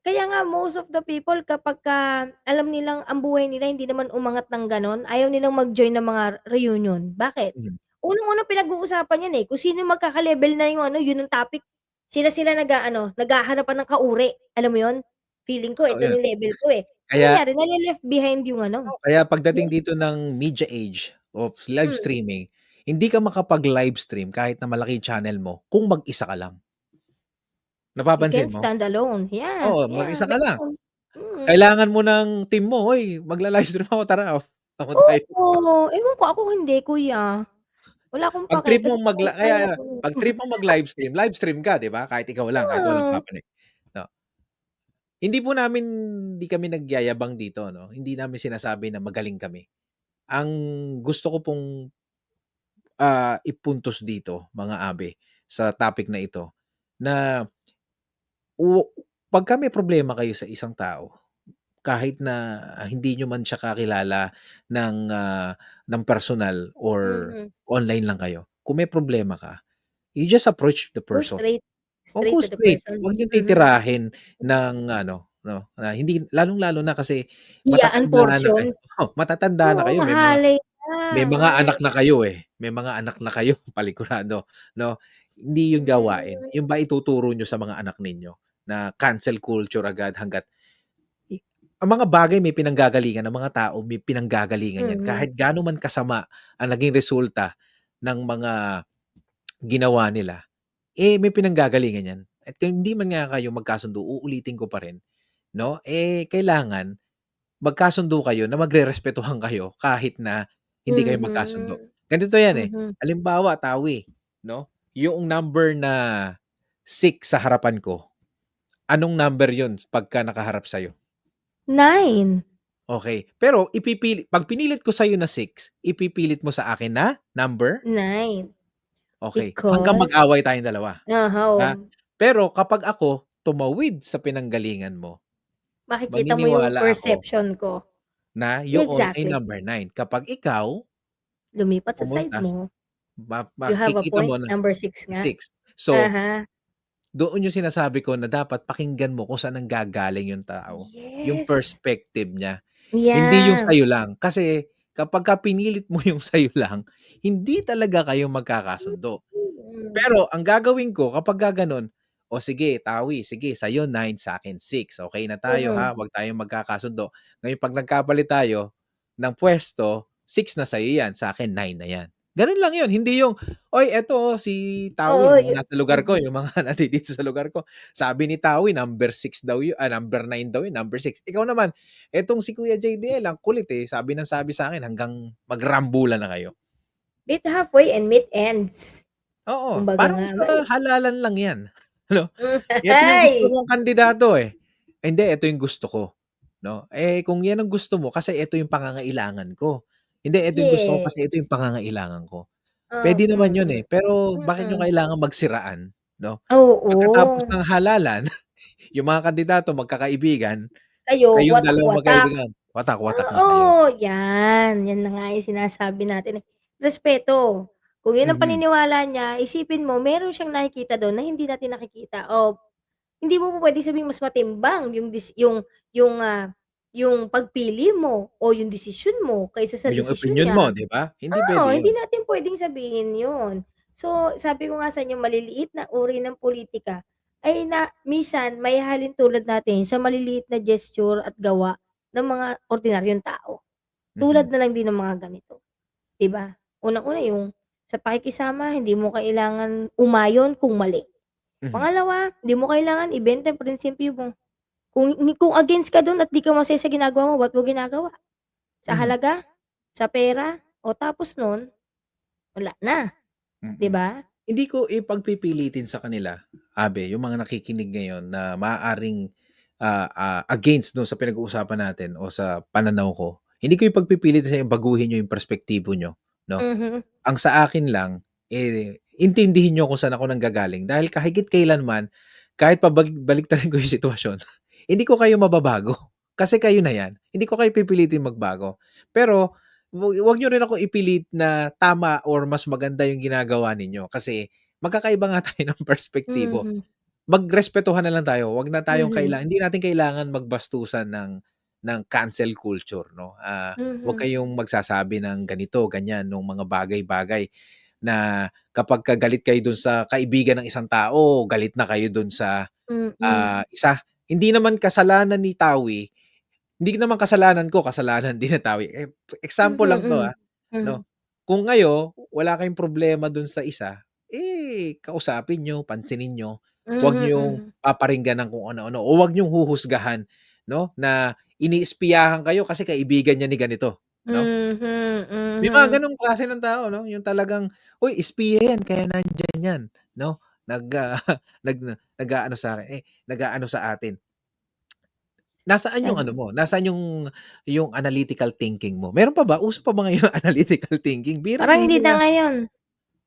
kaya nga most of the people kapagka alam nilang ang buhay nila hindi naman umangat ng gano'n, ayaw nilang mag-join ng mga reunion. Bakit? mhm. Unang-una pinag-uusapan 'yan, eh, kung sino yung magkaka-level na yung ano, yun ang topic. Sila nag-aano, naghahanapan ng kauri, alam mo yun? Feeling ko Totoo ito na 'yun. yung level ko, eh. Anong Kaya nangyari nale-left behind yung ano, kaya pagdating yung dito ng media age of live hmm, streaming, hindi ka makapag-live stream kahit na malaki yung channel mo kung mag-isa ka lang, You Napapansin can't mo? stand alone. Yeah, Oo, yeah, mag-isa ka lang. meron. Mm. Kailangan mo ng team mo, "Hoy, magla-livestream ako, tara sama tayo." Oo, ewan ko, ako hindi kuya. Wala akong 'Pag pake trip kasi mong kung kaya kaya ko 'pag trip mong mag-livestream, livestream ka, 'di ba? Kahit ikaw lang, kahit walang oo. papanig, 'no? Hindi kami nagyayabang dito, 'no? Hindi namin sinasabi na magaling kami. Ang gusto ko pong, ipuntos dito, mga abe, sa topic na ito, na u pagka may problema kayo sa isang tao, kahit na hindi niyo man siya kakilala ng personal or Mhm. online lang kayo, kung may problema ka, you just approach the Go person. straight, O straight go to the straight, person. huwag niyong Mhm. titirahin ng ano 'no, na hindi lalong-lalo na kasi Hiyaan matatanda na kayo portion. matatanda na Oo, kayo, mahalay na, may mga mahalay anak na kayo, eh, may mga anak na kayo panigurado 'no. Hindi 'yun gawain, Hmm, 'yun ba ituturo niyo sa mga anak ninyo na cancel culture agad hangga't ang mga bagay may pinanggagalingan, ang mga tao may pinanggagalingan 'yan mhm, kahit gaano man kasama ang naging resulta ng mga ginawa nila. May pinanggagalingan 'yan at kung hindi man nga kayo magkasundo, uulitin ko pa rin 'no, kailangan magkasundo kayo na magrerespetuhan kayo kahit na hindi kayo magkasundo. mhm, Ganito 'yan, mhm. halimbawa tawi 'no, yung number na 6 sa harapan ko, anong number yun pagka nakaharap sa'yo? 9, Okey, pero 'pag pinilit ko sa'yo na 6, ipipilit mo sa akin na number? 9 Okey, hanggang because mag-away tayong dalawa, ha? oo, Pero kapag ako tumawid sa pinanggalingan mo, makikita mo yung maniniwala ako perception ko. na yoon ay Exactly, number 9. Kapag ikaw lumipat sa side pumunta mo, you have a makikita point, mo na number 6 nga. 6. So, Uh-huh. doon yung sinasabi ko na dapat pakinggan mo kung saan nanggagaling yung tao, yung Yes. perspective niya, hindi yung Yeah. sa'yo lang. Kasi kapagka pinilit mo yung sa'yo lang, hindi talaga kayo magkakasundo. Mm. Pero ang gagawin ko kapagka gano'n, "O sige Tawi, sige sa'yo 9, sa'kin 6, okey na tayo Mhm. ha, wag tayong magkakasundo. Ngayon 'pag nagkapalit tayo ng puwesto, 6 na sa'yo 'yan, sa'kin 9 na 'yan." Gano'n lang 'yun, hindi yung, "Uy eto si Tawi Oo, yung mga nasa lugar ko, mhm. yung mga nandidito sa lugar ko, sabi ni Tawi number 6 daw number 9 daw 'yun, number 6. Ikaw naman, etong si Kuya JDL ang kulit, sabi ng sabi sa'kin hanggang magrambulan na kayo." Meet halfway and meet ends. Oo, Kumbaga parang nga sa ba, eh. halalan lang 'yan, ano? Ito yung gusto Ay! mong kandidato, eh. Hindi, ito yung gusto ko, 'no? Kung 'yan ang gusto mo kasi ito yung pangangailangan ko. Hindi, ito yung gusto ko Yes. kasi ito yung pangangailangan ko. Puwede naman 'yun, Mm, pero bakit niyo mm. kailangang magsiraan, 'no? Pagkatapos Oo. ng halalan, yung mga kandidato magkakaibigan, Kayo kayong dalawang watak-watak. magkaibigan, watak-watak na kayo. Oo, 'yan. 'Yan na nga yung sinasabi natin, eh. Respeto. Kung 'yun ang Mhm, paniniwala niya, isipin mo meron siyang nakikita dun na hindi natin nakikita o hindi mo po puwedeng sabihing mas matimbang yung pagpili mo o yung desisyon mo kaysa o sa yung desisyon opinyon mo, niya. 'di ba? Hindi Oo, puwede hindi 'yun. natin puwedeng sabihin 'yun. So, sabi ko nga sa inyo maliliit na uri ng pulitika ay na minsan maihahalin tulad natin sa maliliit na gesture at gawa ng mga ordinaryong tao. Tulad Mhm, na lang din ng mga ganito, 'di ba? Unang-una yung sa pakikisama hindi mo kailangan umayon kung mali. mhm, Pangalawa, hindi mo kailangan ibenta yung prinsipyo mo. Kung against ka dun at di ka masaya sa ginagawa mo, ba't mo ginagawa? Sa mhm, halaga, sa pera, o tapos nun wala na, 'di mm. ba? Hindi ko ipagpipilitin sa kanila, Abe, yung mga nakikinig ngayon na maaaring, against dun sa pinag-uusapan natin o sa pananaw ko. Hindi ko ipagpipilitin sa inyo baguhin niyo yung perspektibo niyo, 'no? Mhm, Ang sa akin lang, intindihin niyo kung saan ako nanggagaling dahil kahigit kailanman, kahit baliktarin ko yung sitwasyon, hindi ko kayo mababago. Kasi kayo na 'yan. Hindi ko kayo pipilitin magbago. Pero wag niyo rin ako ipilit na tama or mas maganda yung ginagawa ninyo kasi magkakaiba nga tayo ng perspektibo. mhm, Magrespetuhan na lang tayo, wag na tayong mhm, hindi natin kailangan magbastusan ng cancel culture 'no. Wag mhm, kayong magsasabi ng ganito, ganyan, nung mga bagay-bagay na kapagka galit kayo dun sa kaibigan ng isang tao, galit na kayo dun sa, mm. isa. Hindi naman kasalanan ni Tawi, hindi naman kasalanan ko, kasalanan din ni Tawi. Example Mhm, lang 'to, hmm, 'no. mhm, Kung wala kayong problema dun sa isa, kausapin niyo, pansinin niyo. 'Wag Mhm, niyong mhm. paparinggan ng kung ano-ano o 'wag niyong huhusgahan 'no, na iniispiyahan kayo kasi kaibigan niya ni ganito, 'no? Mhm, May mga mhm. gano'ng klase ng tao 'no, yung talagang, "Uy, espiya yan kaya nandiyan yan," 'no? Nag, nag nag-aano sa'kin, nag-aano sa atin. Nasaan yung ano Saan? mo, nasaan yung analytical thinking mo? Meron pa ba? Uso pa ba ngayon ang analytical thinking? Parang hindi na Biro-biro, ngayon,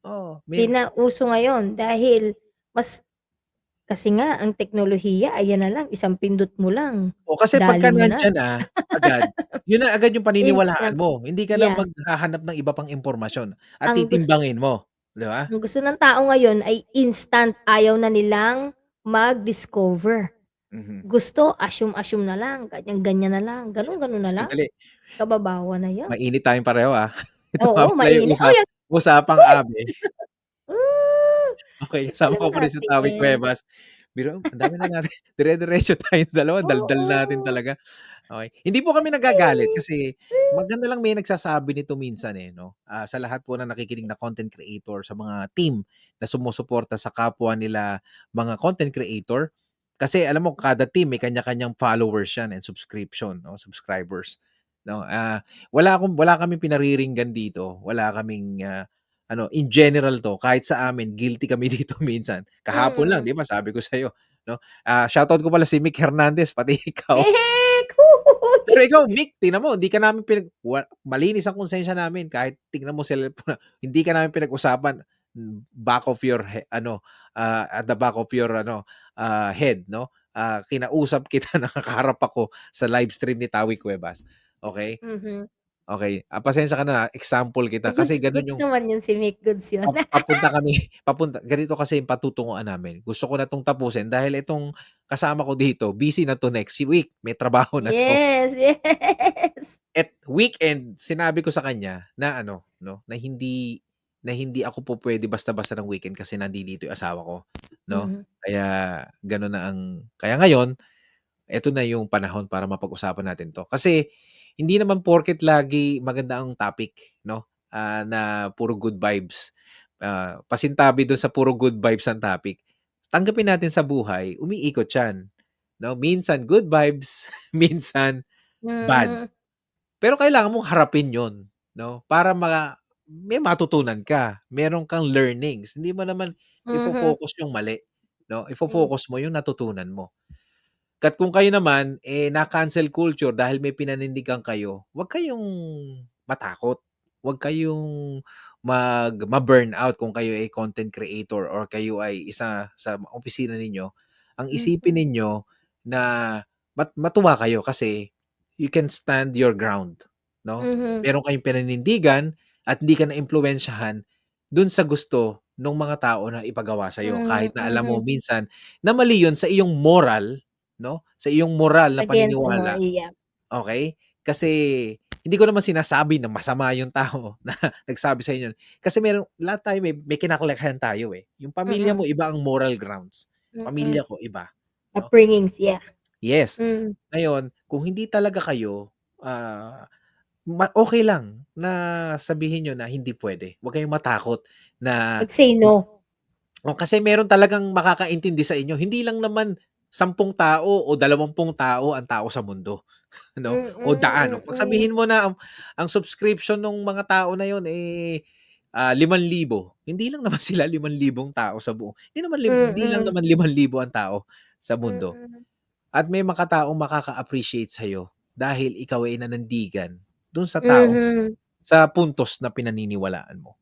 oo, hindi na uso ngayon dahil mas kasi nga ang teknolohiya ayan na lang, isang pindot mo lang, kasi dali pagka mo na. nandiyan na agad, yun na agad yung paniniwalaan Instant, mo. Hindi ka na yeah. maghahanap ng iba pang impormasyon at Ang gus titimbangin mo, 'di ba? ang gusto ng tao ngayon ay instant, ayaw na nilang mag-discover. Mhm. Gusto assume-assume na lang, ganyan-ganyan na lang, gano'n-gano'n na lang, Sandali, kababawan na 'yan. mainit tayong pareho, Ito nga Oo, pala yung mainit. Uy, usapang uy! abe. Okey, Ayos kasama alam ko pa rin si Towie natin. Cuevas. Biro mo ang dami na natin dire-diretso tayong dalawa, daldal natin Oo. talaga. Okey, hindi po kami nagagalit kasi maganda lang may nagsasabi nito minsan, 'no, sa lahat po ng nakikinig na content creator, sa mga team na sumusuporta sa kapwa nila mga content creator. Kasi alam mo kada team may kanya-kanyang followers yan and subscription 'no, subscribers, 'no. Wala kaming pinariringgan dito, wala kaming, in general 'to, kahit sa amin guilty kami dito minsan. Kahapon lang Mm. 'di ba sabi ko sa'yo 'no, shoutout ko pala si Mick Hernandez pati ikaw. Hehek, Pero huy. ikaw Mick, tingnan mo hindi ka namin malinis ang konsensya namin kahit tingnan mo cellphone hindi ka namin pinag-usapan, back of your at the back of your head 'no. Kinausap kita, nakakaharap ako sa live stream ni Towie Cuevas, okey? Mhm. Okey, pasensya ka na, example kita kasi Goods gano'n goods yung naman yun si Mick, goods yun. papunta kami ganito kasi yung patutunguhan namin. Gusto ko na 'tong tapusin dahil itong kasama ko dito busy na 'to next week, may trabaho na 'to. Yes, yes. At weekend, sinabi ko sa kanya na ano 'no, na hindi ako pupuwede basta-basta ng weekend kasi nandidito yung asawa ko 'no. Mhm, Kaya gano'n na kaya ngayon, eto na yung panahon para mapag-usapan natin 'to. Kasi hindi naman porket lagi maganda ang topic 'no, na puro good vibes, pasintabi dun sa puro good vibes ang topic, tanggapin natin sa buhay umiikot 'yan 'no. Minsan good vibes, minsan bad. mhm, Pero kailangan mong harapin 'yon 'no, para may matutunan ka, meron kang learnings. Hindi mo naman mhm, ifo-focus yung mali 'no, hmm, ifo-focus mo yung natutunan mo. Ka't kung kayo naman, na-cancel culture dahil may pinanindigan kayo, 'wag kayong matakot. 'Wag kayong ma-burnout kung kayo ay content creator or kayo ay isa sa opisina ninyo. Ang isipin mhm, ninyo na matuwa kayo kasi you can stand your ground, 'no? mhm, Meron kayong pinanindigan at hindi ka naimpluwensyahan dun sa gusto nung mga tao na ipagawa sa'yo hmm, kahit na alam mo mhm. minsan na mali yun sa iyong moral 'no, sa iyong moral na Against ano, paniniwala, yeah. okey? Kasi hindi ko naman sinasabi na masama yung tao na nagsabi sa inyo. Kasi lahat tayo may kinakalakihan tayo, eh. Yung pamilya Mm, mo iba ang moral grounds, mm. pamilya ko iba, 'no? Upbringings, yeah. Yes. Hmm, Ngayon, kung hindi talaga kayo, okey lang na sabihin niyo na hindi puwede. Huwag kayong matakot na mag-say no. kasi meron talagang makakaintindi sa inyo. Hindi lang naman 10 tao o 20 tao ang tao sa mundo, 'no, o daan. Mm, Pag mm. sabihin mo na ang subscription nung mga tao na yun, 5,000, hindi lang naman sila 5,000 tao sa buong hindi lang Mm, naman 5,000 ang tao sa mundo. mm, At may mga taong makaka-appreciate sa'yo dahil ikaw ay nanindigan dun sa taong mhm. sa puntos na pinaniniwalaan mo.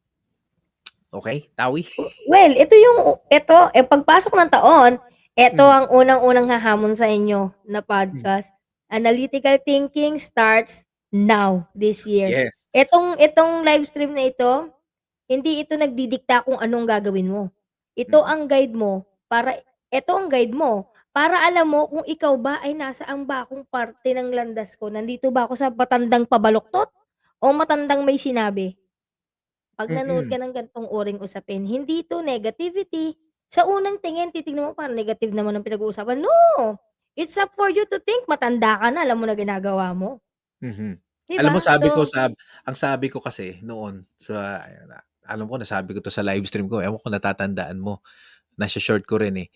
Okey, Tawi? Well, pagpasok ng taon, eto Mhm, ang unang-unang hahamon sa inyo na hmm. podcast. Analytical thinking starts now, this year. Yes. Itong live stream na ito, hindi ito nagdidikta kung anong gagawin mo. Ito Mm, ang guide mo eto ang guide mo para alam mo kung ikaw ba ay nasaan ba akong parte ng landas ko. Nandito ba ako sa matandang pabaluktot o matandang may sinabi? 'Pag nanood mm, ka ng ganitong uring usapin, hindi 'to negativity. Sa unang tingin titignan mo parang negative naman ang pinag-uusapan, no! It's up for you to think, matanda ka na, alam mo na ginagawa mo, mhm. 'di Alam mo ba? sabi ko So ang sabi ko kasi noon alam ko nasabi ko 'to sa live stream ko, ewan ko natatandaan mo, nasa short ko rin, eh.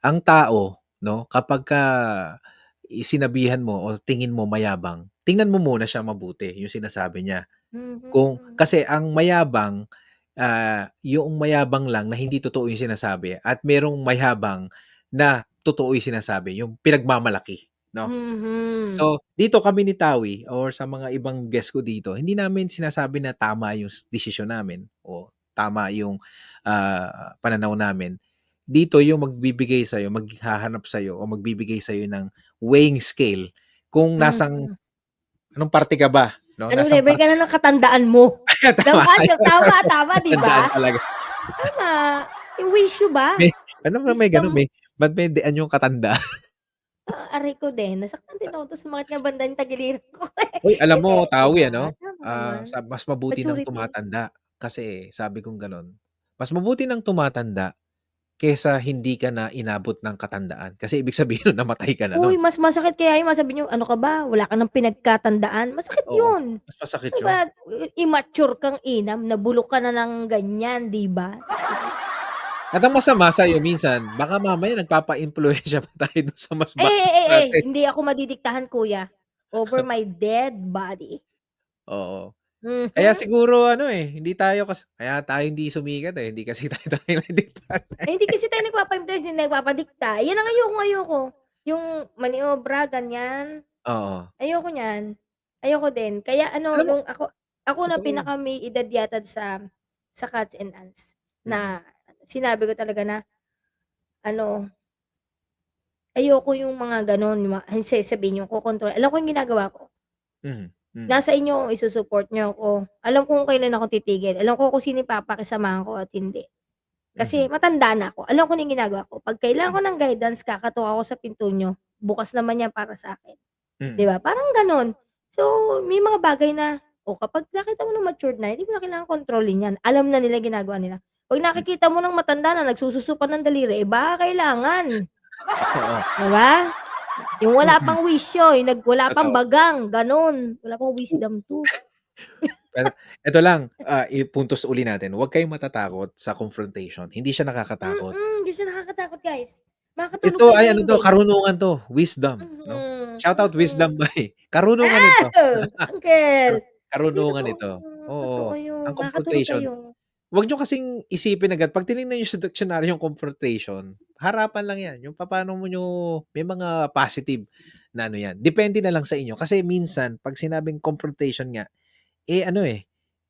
ang tao 'no, kapagka sinabihan mo o tingin mo mayabang, tingnan mo muna siya mabuti, yung sinasabi niya. Kung Mhm. kasi ang mayabang, yoong mayabang lang na hindi totoo yung sinasabi at merong mayabang na totoo yung sinasabi, yung pinagmamalaki 'no. Mhm. So, dito kami ni Tawi or sa mga ibang guest ko dito, hindi namin sinasabi na tama yung desisyon namin o tama yung, pananaw namin. Dito yung magbibigay sa'yo, maghahanap sa'yo o magbibigay sa'yo ng weighing scale kung nasang Mhm. anong parte ka ba 'no, Anong nasang level ka parte na ng katandaan mo? tama, Tama, tama, 'di tandaan ba? talaga. Tama, yung wisyo ba, May alam mo may gano'n, wisdom. ba't may dian yung katandaan? Aray ko din, nasaktan din ako dun sumakit nga banda yung tagiliran ko, eh. Uy, alam Hindi, mo 'di Tawi ba? ano, Tama naman, sa mas mabuti ng maturity. tumatanda. Kasi sabi kong gano'n, mas mabuti ng tumatanda kaysa hindi ka na inabot ng katandaan. Kasi ibig sabihin nun namatay ka na Uy, nun. mas masakit kaya yung masabi niyo, "Ano ka ba, wala ka ng pinagkatandaan." Masakit Oo, yun. mas masakit Ano yun. ba, immature kang inam, nabulok ka na ng ganyan, 'di ba? Sakit. At ang masama sa'yo minsan baka mamaya nagpapaimpluwensiya pa tayo dun sa mas bata sa'tin. Hindi ako madidiktahan kuya, over my dead body. Oo. Kaya Mhm. siguro ano, hindi tayo kaya tayo hindi sumikat, hindi kasi tayo nadiktahan. Hindi kasi tayo nagpapa-impress, yung nagpapadikta, yan ang ayoko. Yung maniobra, ganyan, Oo. ayoko niyan. Ayoko din. Kaya ano, Alam mo nung ako na totoo yun. pinaka may edad yata sa Cats and Ants, Mm, na sinabi ko talaga na ano, ayoko yung mga gano'n, yung mga sabihin yung kokontrol, alam ko yung ginagawa ko. mhm, mm, Nasa inyo kung isu-support niyo ako. Alam ko kung kailan ako titigil, alam ko kung sino yung papakisamahan ko at hindi. Kasi mhm, matanda na ako, alam ko na yung ginagawa ko. 'Pag kailangan hmm, ko ng guidance, kakatok ako sa pinto niyo, bukas naman yan para sa'kin, 'di mm, ba, parang gano'n. So, may mga bagay na, kapag nakita mo na matured na, hindi mo na kailangang kontrolin yan, alam na nila ginagawa nila. 'Pag hmm, nakikita mo ng matanda na nagsususupan ng daliri, baka kailangan, oo, 'di ba? Yung wala mm, pang wisyo, yung wala pang totoo. bagang, gano'n. Wala pang U wisdom tooth. pero eto lang, ipuntos uli natin, huwag kayong matatakot sa confrontation, hindi siya nakakatakot. Hindi siya nakakatakot, guys. Makakatulog Ito kayo ay ano 'to, mahimbing. karunungan 'to, wisdom 'no. Mhm, Shoutout wisdom mm. bay, karunungan Ah! ito. Uncle. Hindi, Karunungan totoo ito, yun, totoo oo. yun. Ang Makakatulog confrontation, kayo. huwag niyo kasing isipin agad 'pag tinignan niyo sa diksyonaryo yung confrontation, harapan lang 'yan, yung papaano mo niyo may mga positive na ano 'yan, depende na lang sa inyo. Kasi minsan 'pag sinabing confrontation nga, ano,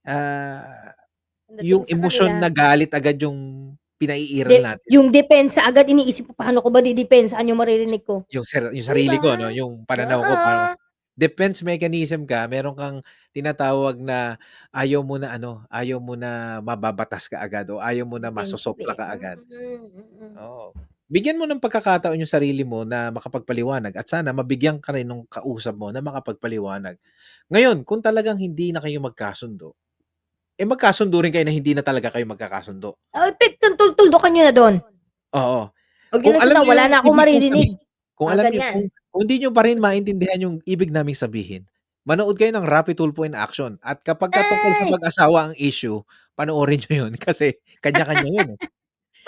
ah, Pagdating yung sa kanila, emosyon na galit agad yung pinaiiral de natin. yung depensa agad iniisip ko, paano ko ba didepensaan yung maririnig ko, Yung 'di sarili ko ba? 'no, yung pananaw ko Oo, parang defense mechanism ka, meron kang tinatawag na ayaw mo na mababatas kaagad o ayaw mo na masosopla defensive, kaagad, mm. oo. Bigyan mo ng pagkakataon yung sarili mo na makapagpaliwanag at sana mabigyan ka rin nung kausap mo na makapagpaliwanag. Ngayon kung talagang hindi na kayo magkasundo, magkasundo rin kayo na hindi na talaga kayo magkakasundo, Ay, tuldukan niyo na dun. oo. 'Wag niyo Kung na alam sundan, niyo wala yung na akong ibig kong maririnig, sabihin kung mga alam niyo ganyan. kung hindi niyo pa rin maintindihan yung ibig naming sabihin, manood kayo ng Rapi Tulfo in Action at kapagka tungkol sa Ay! mag-asawa ang issue, panoorin niyo yun kasi kanya-kanya yun, eh.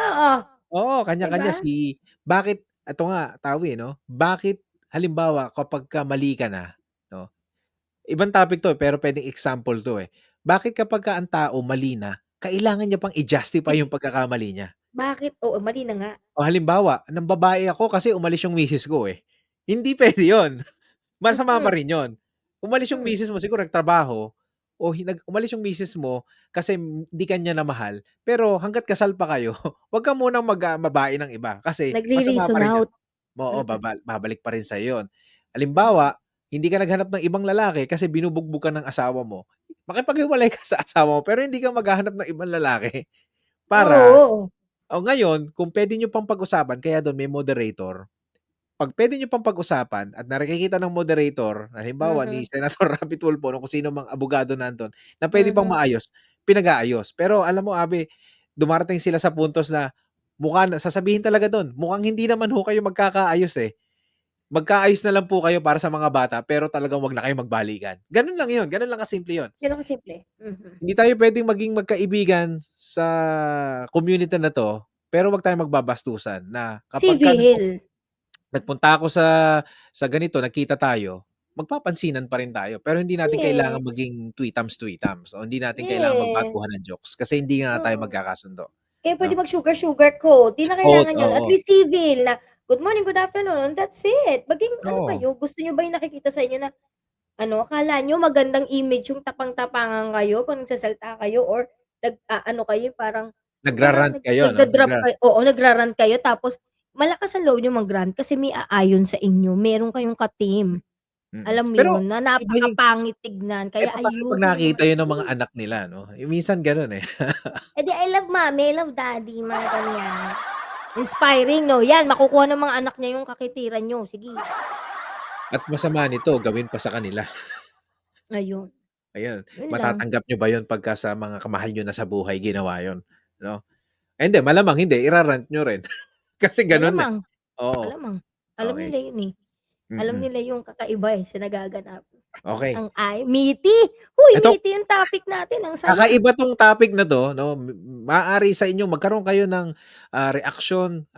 Oo, Oo, 'di ba? kanya-kanya bakit eto nga Tawi 'no, bakit halimbawa kapagka mali ka na 'no, ibang topic 'to, pero puwedeng example 'to, eh. Bakit kapagka ang tao mali na, kailangan niya pang i-justify yung pagkakamali niya? Bakit? Oo, mali na nga. O halimbawa, nambabae ako kasi umalis yung misis ko, eh. Hindi puwede yun, masama pa Mm, rin yun. Umalis yung hmm. misis mo siguro nagtrabaho o umalis yung misis mo kasi hindi ka niya na mahal, pero hangga't kasal pa kayo, wag ka munang mabae ng iba kasi masama pa Nagre-reason rin yun. out. Oo, Mm, babalik pa rin sa'yo yun. mm. Halimbawa, hindi ka naghanap ng ibang lalaki kasi binubugbog ka ng asawa mo, makipaghiwalay ka sa asawa mo pero hindi ka maghahanap ng ibang lalaki para Oo. ngayon kung puwede niyo pang pag-usapan kaya dun may moderator. 'Pag puwede niyo pang pag-usapan at nakikita ng moderator, halimbawa ni Mhm, Senator Raffy Tulfo o kung sino mang abogado nandun, na puwede pang mhm. maayos, pinag-aayos. Pero alam mo Abi, dumarating sila sa puntos na sasabihin talaga dun, mukhang hindi naman ho kayo magkakaayos, eh. Magkaayos na lang po kayo para sa mga bata pero talagang 'wag na kayong magbalikan. Ganun lang yun, ganun lang kasimple yun. Gano'n kasimple, mhm. Hindi tayo puwedeng maging magkaibigan sa community na 'to pero wag tayong magbabastusan na kapagka Civil. nagpunta ako sa ganito, nagkita tayo, magpapansinan pa rin tayo. Pero hindi natin kailangang Yes, maging tweetums-tweetums o hindi natin kailangang yes, magbatuhan ng jokes kasi hindi nga tayo oo. magkakasundo, Kaya puwede 'no? mag-sugar coat, 'di na Quote, kailangan yun, at oo, least civil na, "Good morning, good afternoon," that's it. Maging ano oo. kayo, gusto niyo ba yung nakikita sa inyo na ano, akala niyo magandang image yung tapang-tapangan kayo 'pag nagsasalita kayo, or nag-aano kayo parang kumbaga Nagra-rant kayo 'no, nagda-drop kayo, oo, nagra-rant kayo, tapos malakas ang loob niyong mag-rant kasi may aayon sa inyo, meron kayong ka-team. Alam mo Pero yun, na iba yung napakapangit tignan kaya papaano 'pag ayoko ng mga nakita yun ng mga gano'n. anak nila 'no, yung minsan gano'n, eh. Eh, di I love mommy, I love daddy, mga ganyan. Inspiring 'no, 'yan makukuha ng mga anak niya yung kakitiran niyo, sige. At masama nito gawin pa sa kanila. Ayun, Ayun, yun lang. matatanggap niyo ba yun pagka sa mga kamahal niyo na sa buhay ginawa yun, 'no? Eh, hindi malamang hindi, ira-rant niyo rin kasi gano'n, eh. Malamang, Oo, malamang. Alam okey. nila yun, eh. Alam Mm, nila yung kakaiba, eh, sa nagaganap. okey. Ang meaty! Uy, Eto meaty yung topic natin, ang saya. kakaiba 'tong topic na 'to 'no, maaari sa inyo magkaroon kayo ng, reaksyon,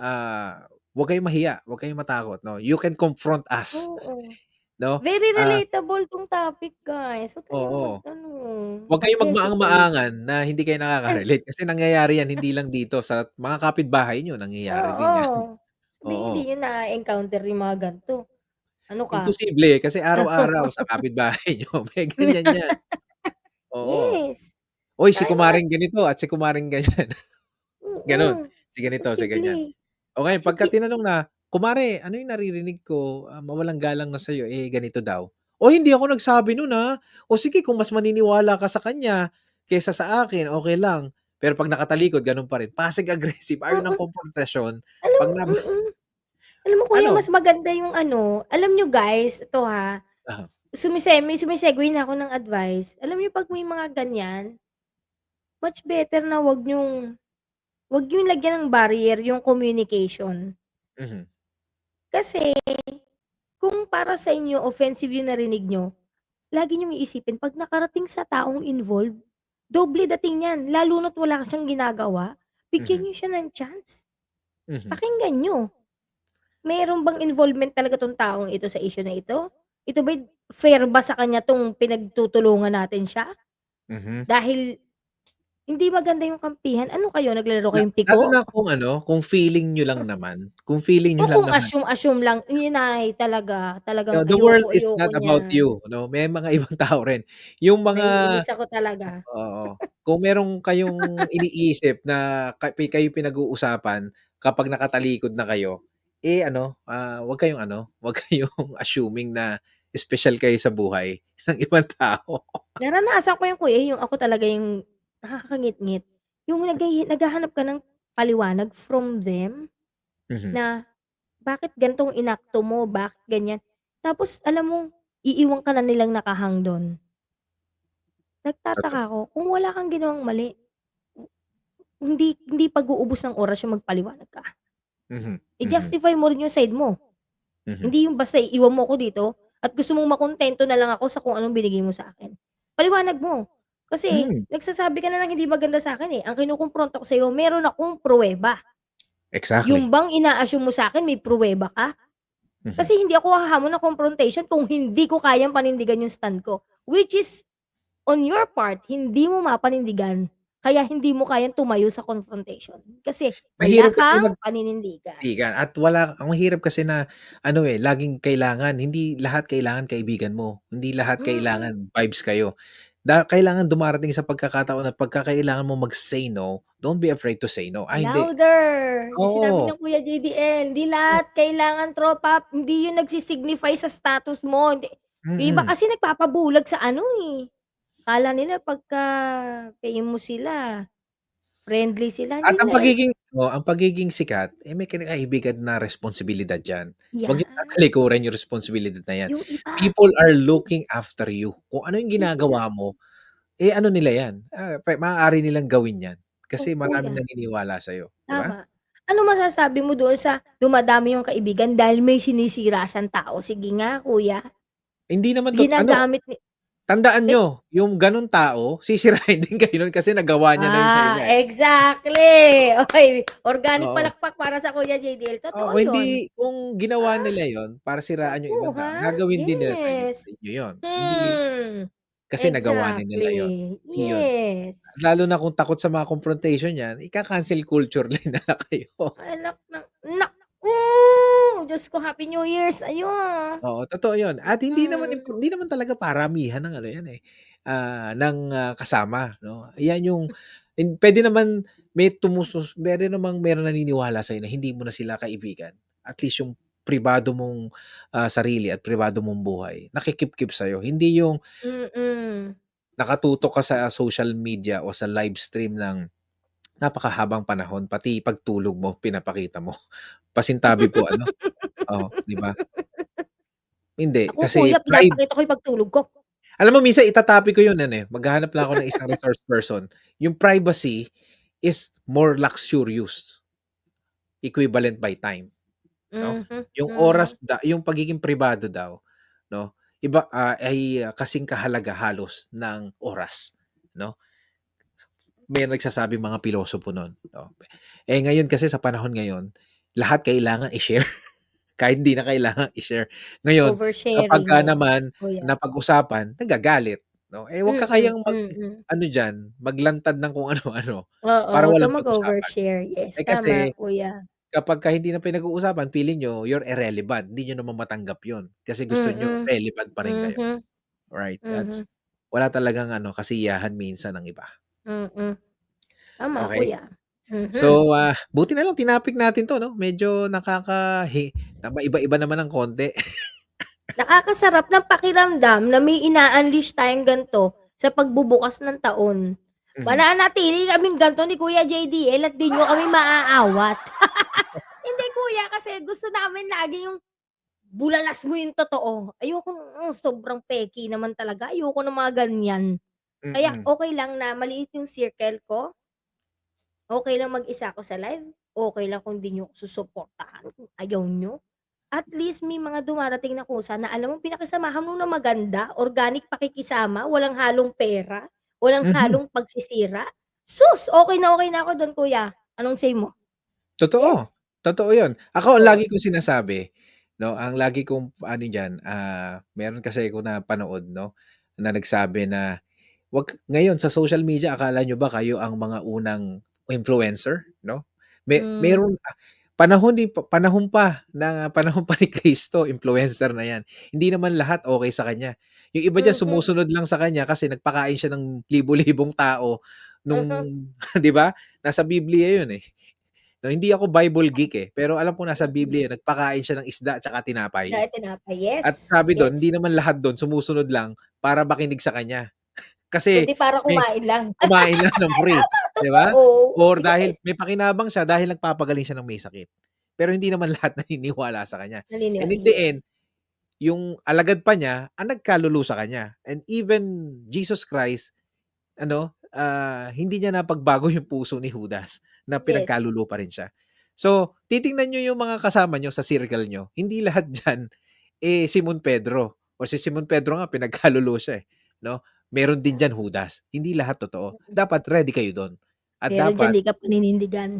'wag kayong mahiya, 'wag kayong matakot 'no, you can confront us Oo. 'no, Very ah relatable 'tong topic guys, huwag kayong oo. mag-ano, 'Wag kayong mag-hesitate. magmaang-maangan na hindi kayo nakaka-relate kasi nangyayari yan hindi lang dito sa mga kapitbahay niyo nangyayari din yan. Oo, sabihin hindi Oo, niyo na-e-encounter yung mga gan'to. Ano ka? imposible kasi araw-araw sa kapitbahay niyo may ganyan yan, oo. Yes, "Uy, si tayong mga kumaring ganito at si kumaring ganyan." Gano'n, mm, si ganito, si ganyan. posible. O ngayon pagka Sige, tinanong na, "Kumare, ano yung naririnig ko, mawalang galang na sa'yo, eh, ganito daw." "O hindi ako nagsabi nun, O sige kung mas maniniwala ka sa kanya kaysa sa akin, okey lang." Pero 'pag nakatalikod gano'n pa rin, passive aggressive, ayaw ng mm, komprontasyon, alam 'pag mm. Alam mo kuya, ano mas maganda yung ano, alam niyo guys, ito uh may sumi-segue na ako ng advice. Alam niyo 'pag may mga ganyan, much better na wag niyong lagyan ng barrier yung communication. mhm, Kasi kung para sa inyo offensive yung narinig niyo, lagi niyong iisipin 'pag nakarating sa taong involved, doble dating niyan, lalo na't wala siyang ginagawa, bigyan mhm, niyo siya ng chance, mhm, pakinggan niyo. Meron bang involvement talaga 'tong taong ito sa issue na ito? Ito ba'y fair ba sa kanya 'tong pinagtutulungan natin siya? mhm. Dahil hindi maganda yung kampihan, ano kayo, naglalaro kayong Lalo piko? na kung kung feeling niyo lang naman, kung feeling O niyo lang kung naman. assume-assume lang, yun ay talagang The world is ayoko not about niyan. you 'no, may mga ibang tao rin. Yung mga Naiinis ako talaga. oo, kung meron kayong iniisip na kayo pinag-uusapan kapag nakatalikod na kayo, eh, wag kayong wag kayong assuming na espesyal kayo sa buhay ng ibang tao. Naranasan ko yun kuya, yung ako talaga yung nakakangit-ngit, yung naghahanap ka ng paliwanag from them Mhm, na bakit gan'tong inakto mo, bakit ganyan. Tapos alam mo, iiwan ka na nilang nakahang dun. totoo. Nagtataka ako kung wala kang ginawang mali, hindi hindi pag-uubos ng oras yung magpaliwanag ka. Mhm, mhm, I-justify mo rin yung side mo. mhm. Hindi yung basta iiwan mo ko dito at gusto mong makuntento na lang ako sa kung anong binigay mo sa akin. Paliwanag mo. Kasi Hmm, nagsasabi ka na ng hindi maganda sa'kin, eh, ang kinukumpronta ko sa'yo meron akong pruweba. exactly. Yung bang ina-assume mo sa'kin may pruweba ka? Mhm. Kasi hindi ako hahamon ng confrontation kung hindi ko kayang panindigan yung stand ko. Which is, on your part, hindi mo mapanindigan, kaya hindi mo kayang tumayo sa confrontation. Kasi wala Mahirap kasi kang paninindigan. magkaibigan at ang mahirap kasi na laging kailangan hindi lahat kailangan kaibigan mo, hindi lahat Mm. kailangan vibes kayo. Kailangan dumarating sa pagkakataon na pagka kailangan mo mag-say no, don't be afraid to say no. Hindi. Louder! Yung sinabi Oo, ng Kuya JDL, hindi lahat kailangan tropa, hindi yun nagsi-signify sa status mo, hindi yung iba mm. kasi nagpapabulag sa ano, eh, akala nila pagka famous sila, friendly sila, At hindi nila ang pagiging sikat, may kinakaibigan na responsibilidad 'yan. Huwag niyong yan, tatalikuran yung responsibilidad na 'yan. yung iba People are looking after you. Kung ano yung yes nga, ginagawa mo, ano nila 'yan, maaari nilang gawin 'yan kasi oh, maraming kuya, naniniwala sa'yo, 'di ba? tama. Ano masasabi mo doon sa dumadami yung kaibigan dahil may sinisira siyang tao? Sige nga kuya, Hindi naman ginagamit ni Tandaan May niyo, yung gano'ng tao sisirain din kayo nun kasi nagawa niya na yun sa iba, eh. exactly. Okey, organic Oo. palakpak para sa Kuya JDL, Oo, totoo kung yun. ginawa Ah, nila yun para siraan yung naku ibang tao, ha, gagawin din nila sa yes. inyo yun. Hindi Hmm, kasi nagawa na nila yun, exactly, hindi yun. yes. Lalo na kung takot sa mga confrontation niyan, ika-cancel culture din nila kayo. Ay naku! Diyos ko, happy New Year sa'yo, ah. Oo, totoo yun at Mm, hindi naman talaga paramihan ng ano yan, eh, kasama 'no. Yan yung puwede naman meron naniniwala sa'yo na hindi mo na sila kaibigan. At least yung pribado mong, sarili at pribado mong buhay nakikipkip sa'yo. Hindi yung mm. nakatutok ka sa social media o sa live stream ng napakahabang panahon, pati pagtulog mo pinapakita mo. Pasintabi po ano, oo, 'di ba? Hindi, Ako kasi kuya, pinapakita ko yung pagtulog ko. alam mo minsan ita-topic ko yun ano, eh, maghahanap lang ako ng isang resource person. Yung privacy is more luxurious, equivalent by time, 'no? Mhm, Yung mhm. oras yung pagiging pribado daw 'no, ay kasing kahalaga halos ng oras, 'no? May nagsasabing mga pilosopo nun, 'no. Eh, ngayon kasi sa panahon ngayon, lahat kailangan i-share. Kahit di na kailangang i-share. Ngayon, Oversharing, kapagka yes, naman kuya. napag-usapan, nagagalit, 'no? Eh, wag ka Mm, kayang mm. ano diyan, maglantad ng kung ano-ano Oo, para 'wag walang kang pag-usapan. mag-overshare. Yes, Eh, tama kasi kuya. kapagka hindi na pinag-uusapan, feeling niyo you're irrelevant, hindi niyo naman matanggap 'yun kasi gusto niyo Mm, relevant pa rin kayo, mhm, right? mhm, Wala talagang ano, kasiyahan minsan ang iba. mm. Tama Okey. kuya. Mhm. So, buti na lang tinapik natin 'to 'no, medyo na maiba-iba naman ng konti. Nakakasarap ng pakiramdam na may ina-unleash tayong gan'to sa pagbubukas ng taon. Mhm. Mananatili kaming gan'to ni Kuya JDL at 'di niyo kami maaawat. Hindi kuya, kasi gusto namin lagi yung bulalas mo yung totoo. Ayoko nung sobrang peki naman talaga, ayoko ng mga ganyan. Kaya Mm. okey lang na maliit yung circle ko, okey lang mag-isa ako sa live, okey lang kung 'di niyo ako susuportahan kung ayaw niyo. At least may mga dumarating na kusa na alam mong pinakisamahan mo ng maganda, organic pakikisama, walang halong pera, walang Mhm. halong pagsisira. Sus! Okey na ako dun kuya. Anong say mo? Totoo, Yes. totoo 'yun. Ako ang Oo. lagi kong sinasabi 'no, ang lagi kong ano diyan, meron kasi ako napanood 'no, na nagsabi na, ngayon sa social media akala niyo ba kayo ang mga unang influencer 'no? Hmm, Meron panahon pa na panahon pa ni Kristo influencer na 'yan. Hindi naman lahat okey sa kanya. Yung iba diyan mhm, sumusunod lang sa kanya kasi nagpakain siya ng libo-libong tao nung mhm, 'di ba? Nasa Biblia 'yun, eh. No, hindi ako Bible geek, eh, pero alam ko nasa mm. Biblia nagpakain siya ng isda tsaka tinapay. Dahil tinapay, yes, At sabi dun, yes. hindi naman lahat dun sumusunod lang para makinig sa kanya. Kasi Kundi para may kumain lang. kumain lang ng free, 'di ba? Totoo, Or dahil yes. may pakinabang siya dahil nagpapagaling siya ng may sakit. Pero hindi naman lahat naniniwala sa kanya. And in the Yes. end, yung alagad pa niya ang nagkalulu sa kanya. And even Jesus Christ ano, hindi niya napagbago yung puso ni Judas na Yes. pinagkalulu pa rin siya. So, titingnan niyo yung mga kasama niyo sa circle niyo, hindi lahat diyan, Simon Pedro o si Simon Pedro nga pinagkalulu siya, eh, 'no? Meron din diyan Judas, hindi lahat totoo. Mm. Dapat ready kayo dun at Meron diyan dapat 'di ka paninindigan.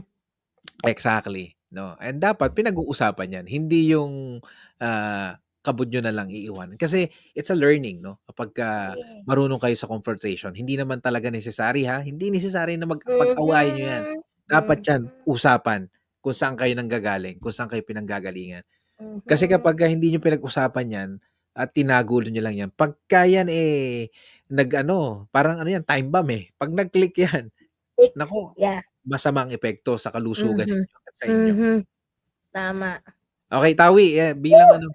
exactly, 'no, and dapat pinag-uusapan 'yan, hindi yung, kabog niyo na lang iiwanan. Kasi it's a learning 'no, kapagka marunong kayo Yes. sa confrontation. Hindi naman talaga necessary ha, hindi necessary na pag-awayan niyo 'yan. Mhm, Dapat 'yan mhm, usapan kung saan kayo nanggagaling, kung saan kayo pinanggagalingan. Kasi mhm. kapagka hindi niyo pinag-usapan 'yan at tinago niyo lang 'yan, pagka 'yan, nag-ano, parang ano 'yan, time bomb, eh. 'Pag nag-click 'yan, Ik naku, yeah. masamang epekto sa kalusugan Mhm, ninyo at sa inyo. mhm. Tama. Okey, Tawi, bilang Woo! ano,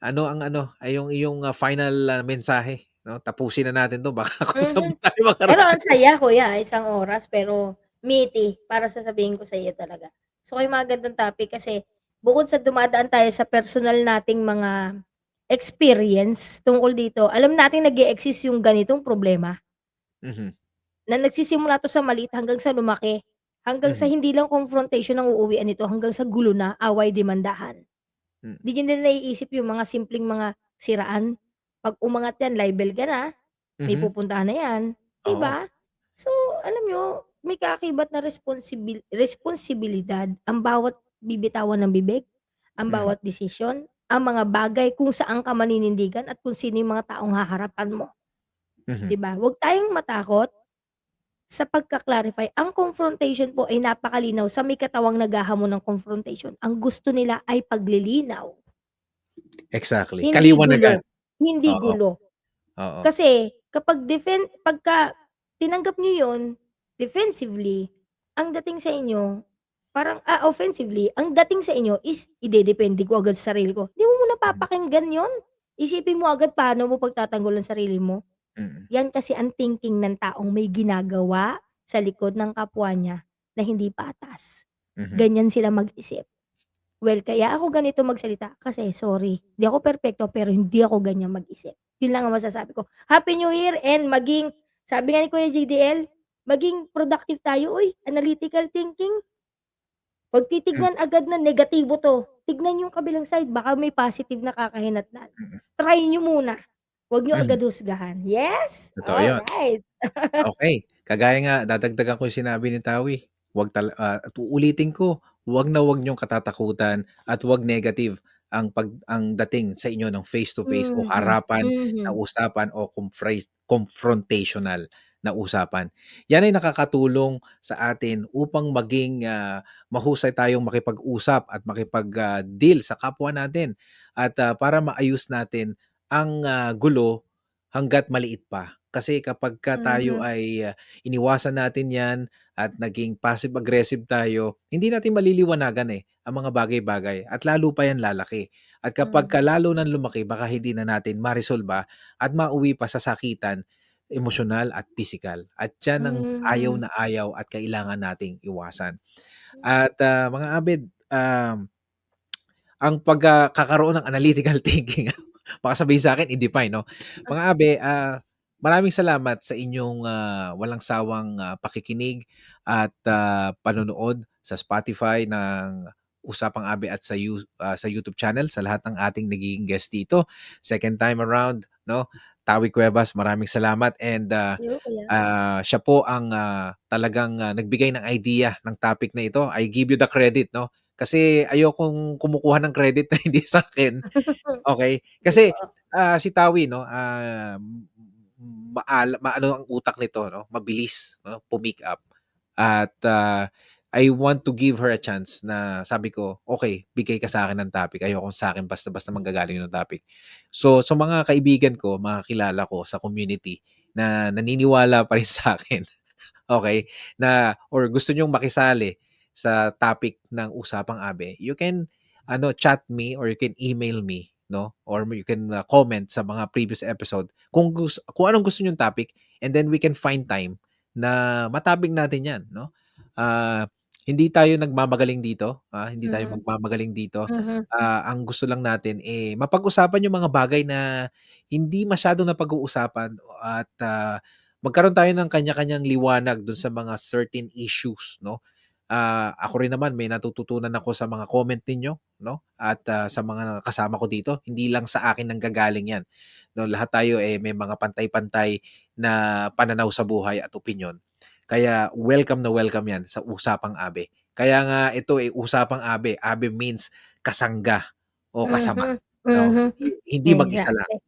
ano ang ano, ay yung iyong, final, mensahe 'no, tapusin na natin 'to baka kung saan Mhm. pa tayo Pero ang makarating. saya kuya, isang oras pero meaty para sasabihin ko sa iyo talaga. Gusto ko yung mga ganitong topic kasi bukod sa dumadaan tayo sa personal nating mga experience tungkol dito, alam nating nag-e-exist yung ganitong problema Mhm, na nagsisimula 'to sa maliit hanggang sa lumaki, hanggang sa mhm, hindi lang confrontation ang uuwian nito, hanggang sa gulo na, away, demandahan. mm, 'Di niyo na naiisip yung mga simpleng mga siraan, 'Pag umangat yan libel ka na, may Mhm. pupuntahan na yan, 'di Oo. ba? So, alam niyo may kaakibat na responsibilidad ang bawat bibitawan ng bibig, ang Mhm. bawat desisyon, ang mga bagay kung saan ka maninindigan at kung sino yung mga taong haharapan mo, Mhm. 'di ba? Huwag tayong matakot sa pagka-clarify. Ang confrontation po ay napakalinaw sa may katawang naghahamon ng confrontation. Ang gusto nila ay paglilinaw, Exactly, hindi kaliwanagan. gulo, hindi Oo, gulo. oo. Kasi kapag pagka tinanggap niyo 'yun defensively, ang dating sa inyo parang offensively, ang dating sa inyo is idedepende ko agad sa sarili ko. 'Di mo muna Mhm. papakinggan 'yun. Isipin mo agad paano mo pagtatanggol ang sarili mo. Mm. 'Yan kasi ang thinking ng taong may ginagawa sa likod ng kapwa niya na hindi patas. Mhm. Ganyan sila mag-isip. Well, kaya ako ganito magsalita kasi sorry, di ako perpekto pero hindi ako ganyan mag-isip. Yun lang ang masasabi ko. Happy New Year and maging sabi nga ni Kuya JDL, maging productive tayo, uy, analytical thinking. Huwag Hmm. titignan agad na negatibo 'to, tignan yung kabilang side baka may positive na kakahinatnan. Mm. Try niyo muna, huwag niyo Mhm. agad husgahan. Yes, Totoo 'yun. alright. Okey, kagaya nga dadagdagan ko yung sinabi ni Tawi, at uulitin ko, 'wag na 'wag niyong katatakutan at 'wag negative ang dating sa inyo ng face to face o Mhm, harapan na mhm, usapan o confrontational na usapan. Yan ay nakakatulong sa atin upang maging, mahusay tayong makipag-usap at deal sa kapwa natin at, para maayos natin ang, gulo hangga't maliit pa. Kasi kapagka tayo mhm, ay, iniwasan natin 'yan at naging passive-aggressive tayo, hindi natin maliliwanagan, ang mga bagay-bagay at lalo pa 'yan lalaki. At kapagka mhm, lalo ng lumaki baka hindi na natin maresolba at mauwi pa sa sakitan emosyonal at pisikal. At 'yan ang ayaw mhm. na ayaw at kailangan nating iwasan. At, mga abid, ang pagkakaroon ng analytical thinking, baka sabihin sa'kin i-define 'no. Mga abi, maraming salamat sa inyong, walang sawang, pakikinig at, panonood sa Spotify ng Usapang Abi at sa YouTube channel sa lahat ng ating nagiging guest dito. Second time around 'no, Tawi Cuevas, maraming salamat and, Yo, kuya. siya po ang, talagang, nagbigay ng idea ng topic na ito. I give you the credit 'no, kasi ayokong kumukuha ng credit na hindi sa'kin, okey? Kasi, Oo. si Tawi 'no, maano ang utak nito 'no, mabilis 'no, pu-pick up at, I want to give her a chance na sabi ko, "Okey, bigay ka sa'kin ng topic, ayokong sa'kin basta-basta manggagaling yung topic." So, sa mga kaibigan ko, mga kilala ko sa community na naniniwala pa rin sa'kin, okey, na or gusto niyong makisali sa topic ng Usapang Abi, you can chat me or you can email me 'no, or you can, comment sa mga previous episode kung anong gusto niyong topic and then we can find time na matabig natin 'yan 'no. Ah, hindi tayo nagmamagaling dito, hindi tayo Mhm, magmamagaling dito. mhm, Ang gusto lang natin, mapag-usapan yung mga bagay na hindi masyadong napag-uusapan at, magkaroon tayo ng kanya-kanyang liwanag dun sa mga certain issues 'no. Ako rin naman may natututunan ako sa mga comment ninyo 'no, at, sa mga kasama ko dito. Hindi lang sa akin nanggagaling 'yan 'no, lahat tayo, may mga pantay-pantay na pananaw sa buhay at opinyon. Kaya welcome na welcome 'yan sa Usapang Abi. Kaya nga ito, Usapang Abi. Abi means kasangga o kasama mhm, 'no, mhm. hindi mag-isa lang, Exactly.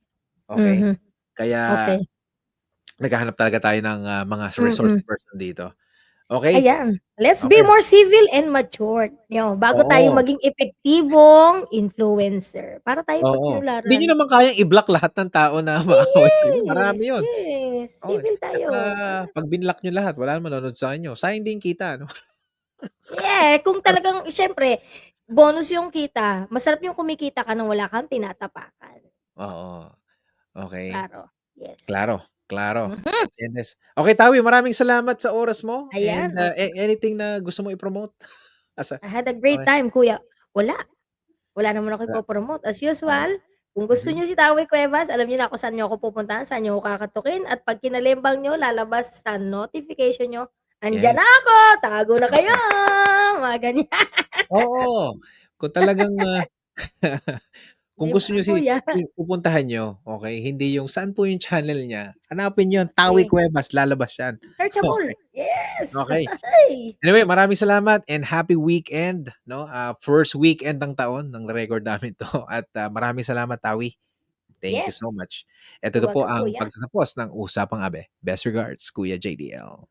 okey? Mhm, Kaya okey. naghahanap talaga tayo ng, mga resource Mm. person dito. Okey, Ayan, let's be okey. more civil and matured, bago tayo Oo, maging epektibong influencer, para tayo oo. Hindi niyo pagtinularan. naman kayang i-block lahat ng tao na maaway sa inyo, marami Yes, 'yun. yes, Oo, civil tsaka tayo, 'pag binlock niyo lahat wala naman manonood sa inyo, sayang din kita 'no? yeah, kung talagang siyempre bonus yung kita, masarap yung kumikita ka ng wala kang tinatapakan. Oo, okey. Klaro, yes. Klaro, klaro. Mhm, Fairness. Okey Tawi, maraming salamat sa oras mo and, ayan, anything na gusto mong i-promote? Asa I had a great okey, time kuya. Wala naman akong wala, ipo-promote as oo. usual, kung gusto Mhm, niyo si Tawi Cuevas alam niyo na kung saan niyo ako pupuntahan, saan niyo ako kakatukin at pag kinalimbang niyo lalabas sa notification niyo, "Andiyan yes. na ako, tago na kayo!" Mga ganyan. Oo, kung talagang, Kung 'Di gusto ba, niyo kuya? pupuntahan niyo, okey, hindi yung saan po yung channel niya, hanapin niyo yung Tawi Okey. Cuevas, lalabas yan. Searchable, Okey, yes! okey. Ay! Anyway, maraming salamat and happy weekend 'no, first weekend ng taon ng record namin 'to at, maraming salamat Tawi. Thank you Yes, so much. Eto you're na po welcome, ang kuya. pagtatapos ng Usapang Abe. Best regards, Kuya JDL.